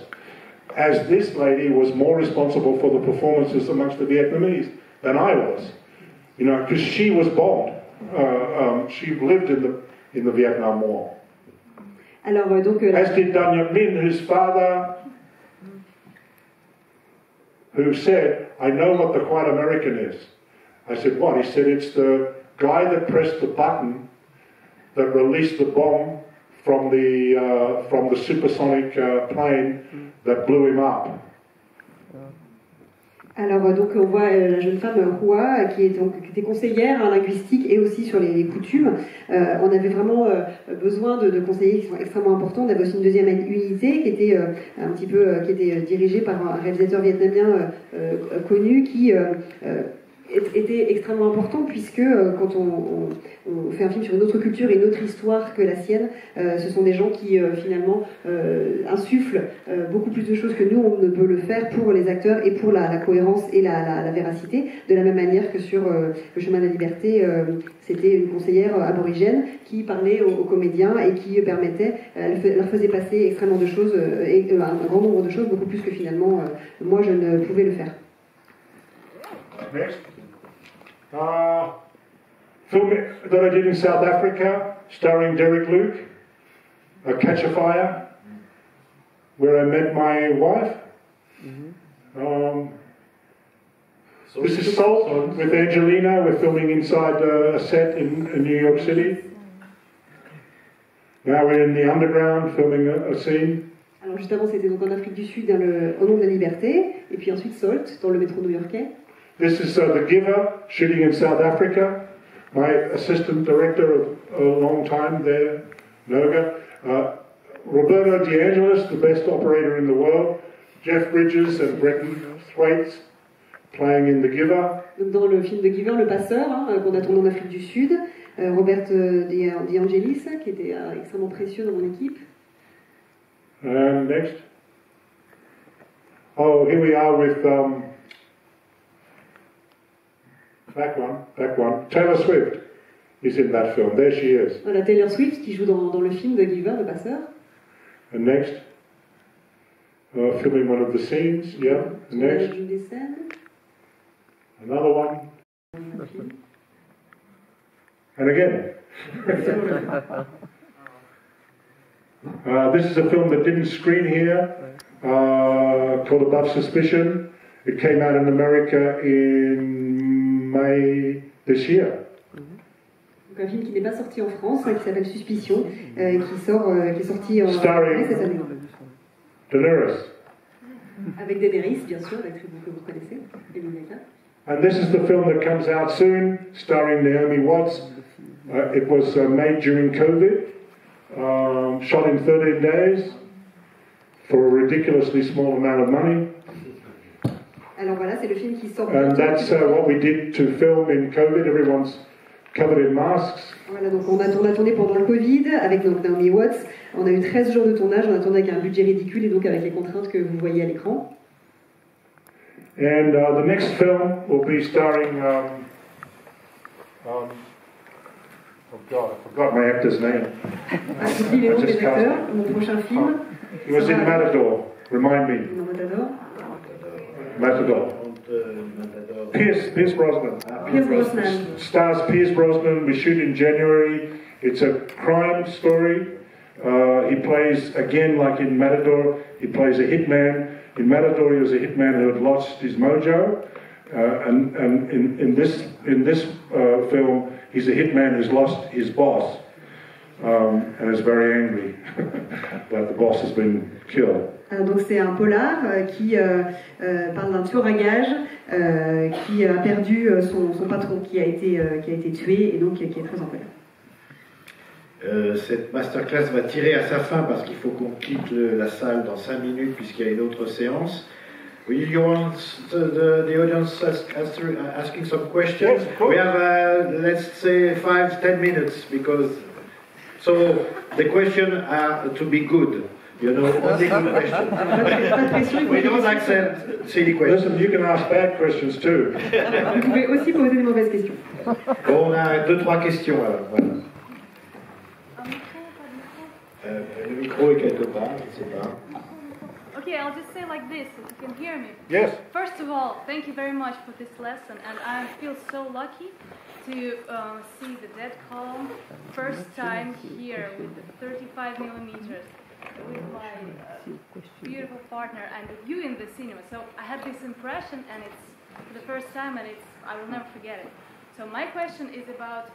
[SPEAKER 3] as this lady was more responsible for the performances amongst the Vietnamese than I was. You know, because she was bombed. She lived in the Vietnam War.
[SPEAKER 2] Alors, donc,
[SPEAKER 3] as did Dan Nhật Minh, his father, who said, I know what the white American is. I said, what? He said, it's the guy that pressed the button that released the bomb from the supersonic plane that blew him up.
[SPEAKER 2] Alors donc on voit la jeune femme Hua qui était conseillère en linguistique et aussi sur les coutumes. On avait vraiment besoin de conseillers qui sont extrêmement importants. On avait aussi une deuxième unité qui était qui était dirigée par un réalisateur vietnamien connu qui était extrêmement important puisque quand on fait un film sur une autre culture et une autre histoire que la sienne, ce sont des gens qui finalement insufflent beaucoup plus de choses que nous on ne peut le faire pour les acteurs et pour la cohérence et la véracité, de la même manière que sur Le chemin de la liberté, c'était une conseillère aborigène qui parlait aux comédiens et qui permettait, leur faisait passer extrêmement de choses et un grand nombre de choses, beaucoup plus que finalement moi je ne pouvais le faire.
[SPEAKER 3] Next. Film that I did in South Africa, starring Derek Luke, Catch a Fire, where I met my wife. This is Salt with Angelina. We're filming inside a set in New York City. Now we're in the underground filming a scene.
[SPEAKER 2] Alors juste avant, c'était donc en Afrique du Sud, au nom de la liberté, et puis ensuite Salt, dans le métro new-yorkais.
[SPEAKER 3] This is The Giver, shooting in South Africa. My assistant director of a long time there, Noga. Roberto DeAngelis, the best operator in the world. Jeff Bridges and Brenton Thwaites playing in The Giver.
[SPEAKER 2] Dans le film The Giver, le passeur, qu'on a tourné en Afrique du Sud. Robert DeAngelis, qui était extrêmement précieux dans mon équipe.
[SPEAKER 3] And next. Oh, here we are with... Back one. Taylor Swift is in that film. There she is.
[SPEAKER 2] Voilà, Taylor Swift qui joue dans le film The Giver, le passeur.
[SPEAKER 3] And next, filming one of the scenes. Yeah. Next.
[SPEAKER 2] Une des scènes.
[SPEAKER 3] Another one. And again. This is a film that didn't screen here, called Above Suspicion. It came out in America in May this year.
[SPEAKER 2] Donc un film qui n'est pas sorti en France, qui s'appelle Suspicion, qui est sorti en mai cette année.
[SPEAKER 3] Daenerys.
[SPEAKER 2] Avec Daenerys, bien sûr, l'actrice que vous connaissez, Emilia.
[SPEAKER 3] And this is the film that comes out soon, starring Naomi Watts. It was made during COVID, shot in 13 days. for a ridiculously small amount of money.
[SPEAKER 2] Alors voilà, c'est le film qui sort.
[SPEAKER 3] And that's what we did to film in COVID. Everyone's covered in masks.
[SPEAKER 2] Voilà, donc on a tourné pendant le Covid avec donc Naomi Watts. On a eu 13 jours de tournage, on a tourné avec un budget ridicule et donc avec les contraintes que vous voyez à l'écran.
[SPEAKER 3] And the next film will be starring, oh God, I forgot my actor's name.
[SPEAKER 2] J'oublie les noms des acteurs. Mon prochain film.
[SPEAKER 3] He was in Matador, remind me.
[SPEAKER 2] Non, Matador.
[SPEAKER 3] Matador. Pierce Brosnan.
[SPEAKER 2] Pierce Brosnan.
[SPEAKER 3] Stars Pierce Brosnan. We shoot in January. It's a crime story. He plays, again, like in Matador, he plays a hitman. In Matador, he was a hitman who had lost his mojo. And in this film, he's a hitman who's lost his boss. And is very angry that the boss has been killed.
[SPEAKER 2] Donc c'est un polar qui parle d'un tueur à gages qui a perdu son patron qui a été tué et donc qui est très en colère.
[SPEAKER 1] Cette masterclass va tirer à sa fin parce qu'il faut qu'on quitte la salle dans 5 minutes puisqu'il y a une autre séance. Will you want the audience asking some questions?
[SPEAKER 3] Yes,
[SPEAKER 1] we have, let's say, 5-10 minutes because so the questions are to be good. You know, only good questions. We don't accept silly questions.
[SPEAKER 3] Listen, you can ask bad questions too.
[SPEAKER 2] Vous pouvez aussi poser des mauvaises questions.
[SPEAKER 1] Bon, on a 2-3 questions alors. Voilà. Le micro est quelque part, je ne sais pas.
[SPEAKER 4] Okay, I'll just say like this, if you can hear me.
[SPEAKER 3] Yes.
[SPEAKER 4] First of all, thank you very much for this lesson, and I feel so lucky to see the Dead Calm first time here with the 35 millimeters with my beautiful partner and with you in the cinema. So I had this impression, and it's for the first time, and I will never forget it. So my question is about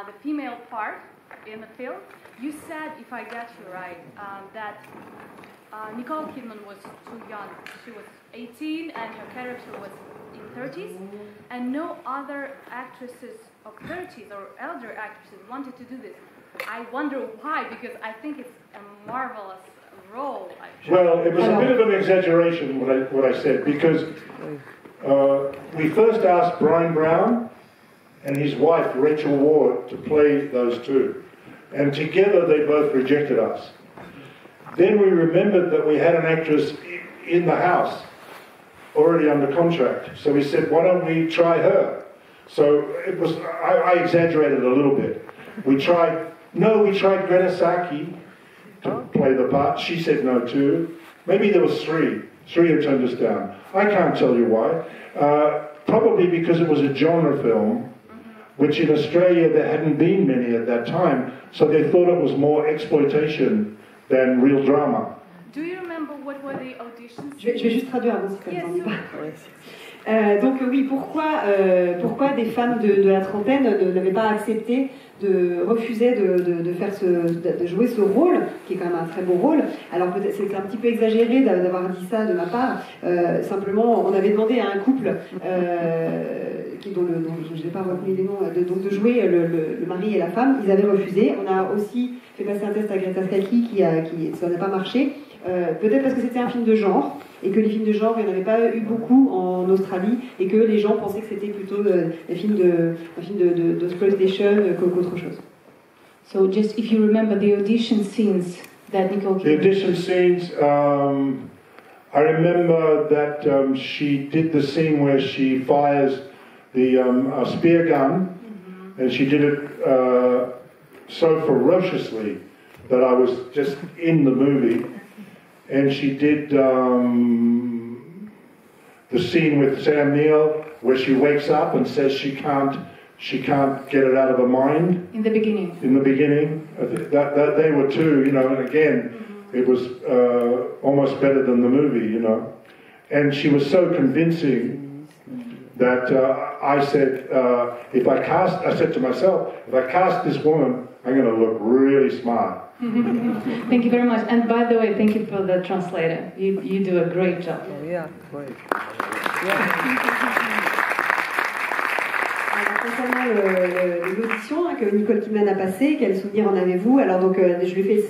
[SPEAKER 4] the female part in the film. You said, if I got you right, that Nicole Kidman was too young. She was 18 and her character was in 30s, and no other actresses of 30s or elder actresses wanted to do this. I wonder why, because I think it's a marvelous role.
[SPEAKER 3] Well, it was a bit of an exaggeration what I said, because we first asked Brian Brown and his wife Rachel Ward to play those two, and together they both rejected us. Then we remembered that we had an actress in the house already under contract, so we said, why don't we try her? So it was, I exaggerated a little bit. We tried Greta Saki to play the part. She said no too. Maybe there was three who turned us down. I can't tell you why. Probably because it was a genre film, which in Australia there hadn't been many at that time, so they thought it was more exploitation than real drama.
[SPEAKER 4] Do you remember what were the auditions?
[SPEAKER 2] Je vais juste traduire avant si ça ne vous pas. Donc oui, pourquoi des femmes de la trentaine n'avaient pas accepté, refusaient de jouer ce rôle, qui est quand même un très beau rôle. Alors peut-être c'est un petit peu exagéré d'avoir dit ça de ma part. Simplement, on avait demandé à un couple dont je n'ai pas retenu les noms, de jouer le mari et la femme. Ils avaient refusé. On a aussi fait passer un test à Greta Saki ça n'a pas marché. Peut-être parce que c'était un film de genre, et que les films de genre, il n'y en avait pas eu beaucoup en Australie, et que les gens pensaient que c'était plutôt un film d'exploitation qu'autre chose.
[SPEAKER 4] So just if you remember the audition scenes that Nicole Kidman...
[SPEAKER 3] The audition scenes, I remember that she did the scene where she fires the spear gun, and she did it so ferociously that I was just in the movie. And she did the scene with Sam Neill where she wakes up and says she can't get it out of her mind.
[SPEAKER 4] In the beginning.
[SPEAKER 3] In the beginning, that they were two, you know. And again, it was almost better than the movie, you know. And she was so convincing that I said, I said to myself, if I cast this woman, I'm going to look really smart.
[SPEAKER 4] Thank you very much. And by the way, thank you for the translator. You do a great job.
[SPEAKER 5] Oh, yeah, great.
[SPEAKER 2] Concernant l'audition que Nicole Kidman a passée, quel souvenir en avez-vous? Alors donc je lui ai fait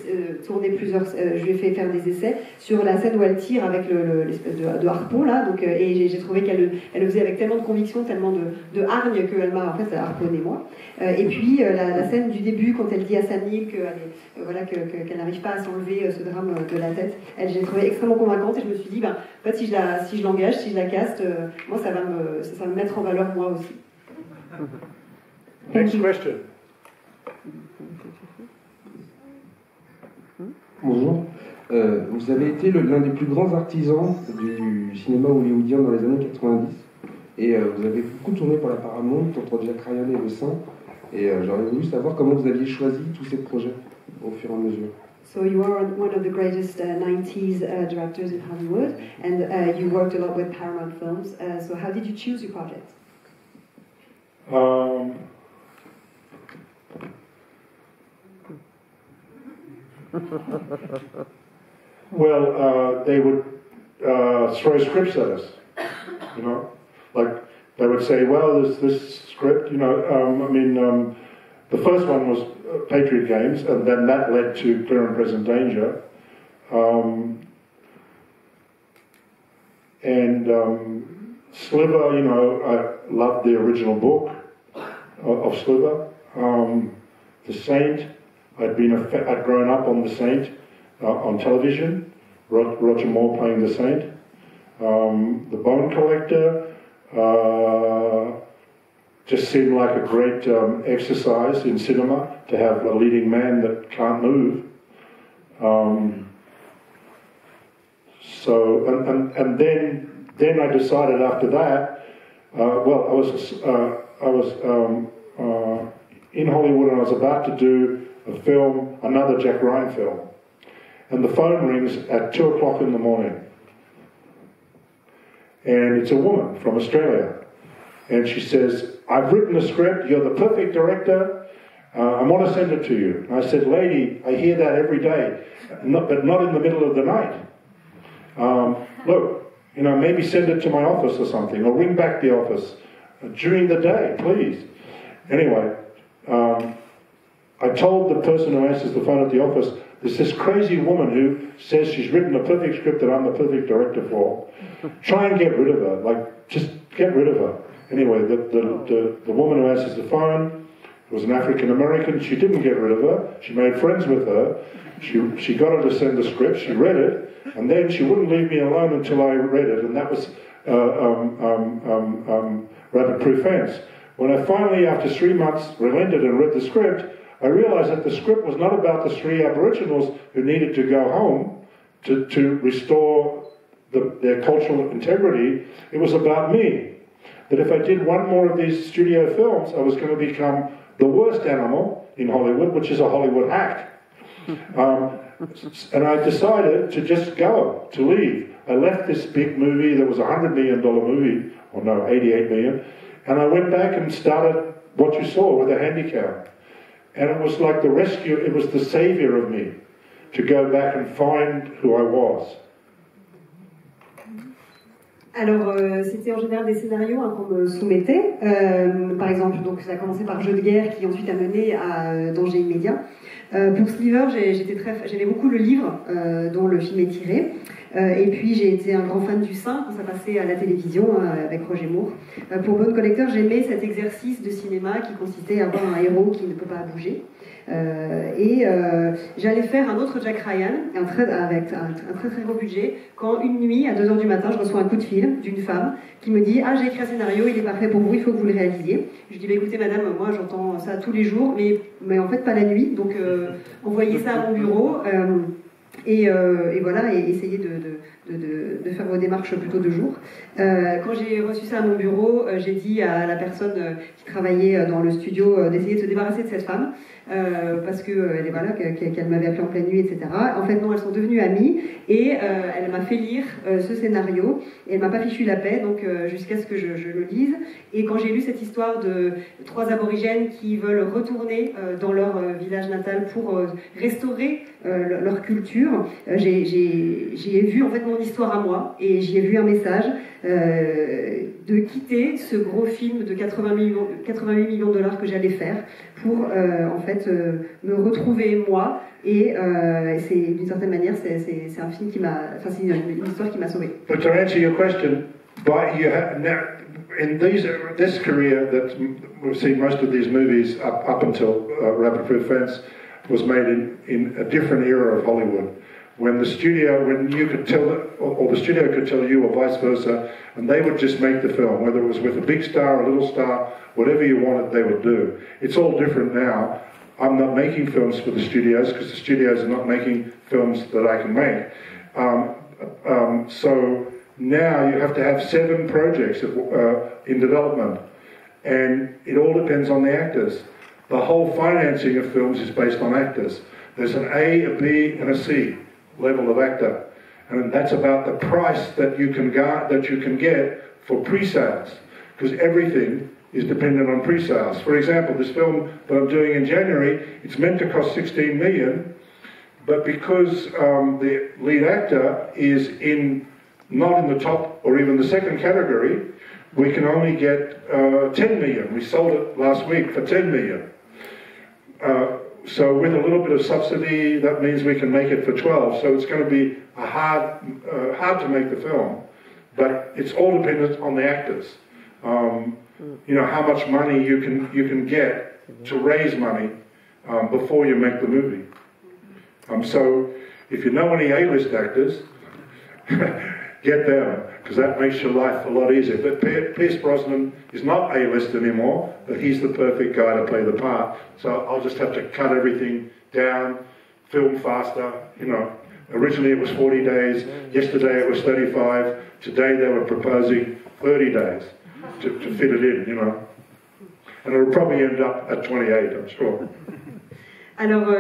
[SPEAKER 2] tourner je lui ai fait faire des essais sur la scène où elle tire avec l'espèce de harpon là, donc et j'ai trouvé qu'elle le faisait avec tellement de conviction, tellement de hargne qu'elle m'a en fait harponné moi. Et puis la scène du début quand elle dit à Neill qu'elle n'arrive pas à s'enlever ce drame de la tête, j'ai trouvé extrêmement convaincante et je me suis dit en fait si je l'engage, si je la caste, moi ça va me mettre en valeur moi aussi.
[SPEAKER 3] Next question.
[SPEAKER 5] Bonjour. Vous avez été l'un des plus grands artisans du cinéma hollywoodien dans les années 90 et vous avez beaucoup tourné pour la Paramount, entre Jack Ryan et Le Saint. Et j'aurais voulu savoir comment vous aviez choisi tous ces projets au fur et à mesure.
[SPEAKER 2] So you are one of the greatest 90s directors in Hollywood, and you worked a lot with Paramount Films. So how did you choose your projects?
[SPEAKER 3] Well, they would throw scripts at us, you know, like they would say, well, there's this script, you know, the first one was Patriot Games, and then that led to Clear and Present Danger, Sliver, you know, I loved the original book of Sliver. The Saint, I'd grown up on The Saint on television. Roger Moore playing The Saint. The Bone Collector just seemed like a great exercise in cinema to have a leading man that can't move. Then I decided after that. I was in Hollywood and I was about to do a film, another Jack Ryan film, and the phone rings at 2 o'clock in the morning, and it's a woman from Australia, and she says, "I've written a script. You're the perfect director. I want to send it to you." And I said, "Lady, I hear that every day, but not in the middle of the night. Look, you know, maybe send it to my office or something, or ring back the office during the day, please." Anyway, I told the person who answers the phone at the office, there's this crazy woman who says she's written a perfect script that I'm the perfect director for. Try and get rid of her, like, just get rid of her. Anyway, the woman who answers the phone was an African American. She didn't get rid of her. She made friends with her. She got her to send the script. She read it, and then she wouldn't leave me alone until I read it, and that was Rapid Proof Fence. When I finally, after 3 months, relented and read the script, I realized that the script was not about the 3 Aboriginals who needed to go home to restore their cultural integrity. It was about me. That if I did one more of these studio films, I was going to become the worst animal in Hollywood, which is a Hollywood hack. And I decided to just go, to leave. I left this big movie that was a $100 million movie, or no, 88 million, and I went back and started what you saw with a handicap. And it was like the rescue, it was the savior of me, to go back and find who I was.
[SPEAKER 2] Alors, c'était en général des scénarios qu'on me soumettait. Par exemple, donc, ça a commencé par Jeu de guerre, qui ensuite a mené à Danger immédiat. Pour Sliver, j'aimais beaucoup le livre dont le film est tiré. Et puis, j'ai été un grand fan du Saint quand ça passait à la télévision avec Roger Moore. Pour Bone Collector, j'aimais cet exercice de cinéma qui consistait à avoir un héros qui ne peut pas bouger. J'allais faire un autre Jack Ryan avec un très très gros budget quand une nuit à 2h du matin je reçois un coup de fil d'une femme qui me dit « Ah, j'ai écrit un scénario, il est parfait pour vous, il faut que vous le réalisiez ». Je dis bah, « Écoutez madame, moi j'entends ça tous les jours mais en fait pas la nuit, donc envoyez ça à mon bureau et voilà, et essayez de faire vos démarches plutôt de jour ». Quand j'ai reçu ça à mon bureau, j'ai dit à la personne qui travaillait dans le studio d'essayer de se débarrasser de cette femme parce que voilà, qu'elle m'avait appelé en pleine nuit, etc. En fait non, elles sont devenues amies et elle m'a fait lire ce scénario et elle m'a pas fichu la paix, donc jusqu'à ce que je le lise. Et quand j'ai lu cette histoire de 3 aborigènes qui veulent retourner dans leur village natal pour restaurer leur culture, j'y ai vu en fait mon histoire à moi et j'y ai vu un message de quitter ce gros film de 88 millions de dollars que j'allais faire pour en fait me retrouver moi et c'est d'une certaine manière c'est un film qui m'a, enfin c'est une histoire qui m'a sauvée.
[SPEAKER 3] But to answer your question, in this career that we've seen most of these movies up until Rapid Proof Fence was made in a different era of Hollywood. When you could tell, or the studio could tell you, or vice versa, and they would just make the film, whether it was with a big star, a little star, whatever you wanted, they would do. It's all different now. I'm not making films for the studios because the studios are not making films that I can make. So now you have to have 7 projects in development, and it all depends on the actors. The whole financing of films is based on actors. There's an A, a B, and a C level of actor, and that's about the price that you can get for pre-sales, because everything is dependent on pre-sales. For example, this film that I'm doing in January, it's meant to cost 16 million, but because the lead actor is not in the top or even the second category, we can only get 10 million. We sold it last week for 10 million. So with a little bit of subsidy, that means we can make it for 12. So it's going to be hard to make the film, but it's all dependent on the actors. You know how much money you can get to raise money before you make the movie. So if you know any A-list actors, get them, because that makes your life a lot easier. But Pierce Brosnan is not A-list anymore, but he's the perfect guy to play the part. So I'll just have to cut everything down, film faster. You know, originally it was 40 days. Yesterday it was 35. Today they were proposing 30 days to fit it in, you know. And it'll probably end up at 28, I'm sure.
[SPEAKER 2] Alors,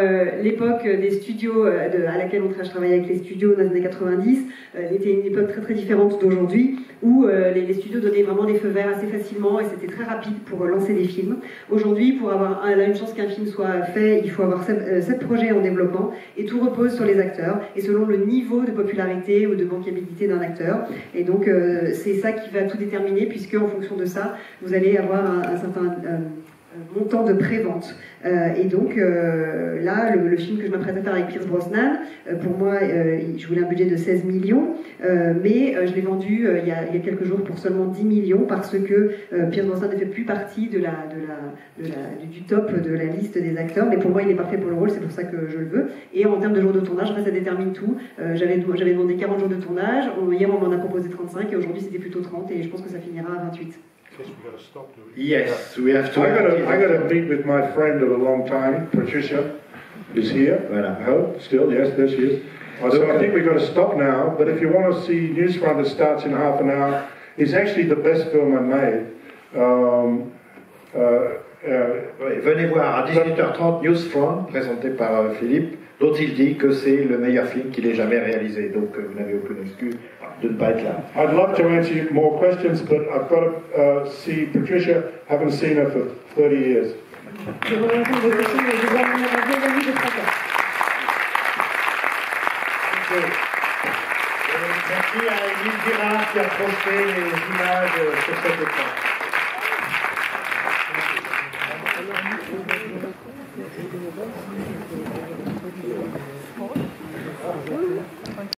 [SPEAKER 2] l'époque des studios à laquelle je travaillais avec les studios dans les années 90 était une époque très très différente d'aujourd'hui où les studios donnaient vraiment des feux verts assez facilement et c'était très rapide pour lancer des films. Aujourd'hui, pour avoir une chance qu'un film soit fait, il faut avoir 7 projets en développement et tout repose sur les acteurs et selon le niveau de popularité ou de bankabilité d'un acteur. Et donc, c'est ça qui va tout déterminer puisque en fonction de ça, vous allez avoir un certain montant de pré-vente. Et donc là, le film que je m'apprête à faire avec Pierce Brosnan, pour moi, je voulais un budget de 16 millions, mais je l'ai vendu il y a quelques jours pour seulement 10 millions parce que Pierce Brosnan ne fait plus partie du top de la liste des acteurs, mais pour moi, il est parfait pour le rôle, c'est pour ça que je le veux. Et en termes de jours de tournage, ça détermine tout. J'avais demandé 40 jours de tournage, hier on m'en a proposé 35 et aujourd'hui c'était plutôt 30 et je pense que ça finira à 28.
[SPEAKER 1] Yes, we have to.
[SPEAKER 3] I got to meet with my friend of a long time, Patricia, is here.
[SPEAKER 1] Voilà.
[SPEAKER 3] I hope, still, yes, there she is. So I think we've got to stop now, but if you want to see Newsfront, it starts in half an hour. It's actually the best film I made.
[SPEAKER 1] Venez voir à 18h30 Newsfront, présenté par Philippe, dont il dit que c'est le meilleur film qu'il ait jamais réalisé. Donc vous n'avez aucune excuse de ne pas être là.
[SPEAKER 3] I'd love to answer more questions, but I've got to see Patricia. Haven't seen her for 30 years.
[SPEAKER 2] Je voudrais répondre à vos questions, mais je dois mon vieille amie de 30 ans.
[SPEAKER 1] Merci à Émile Girard qui a posté les images sur cet écran.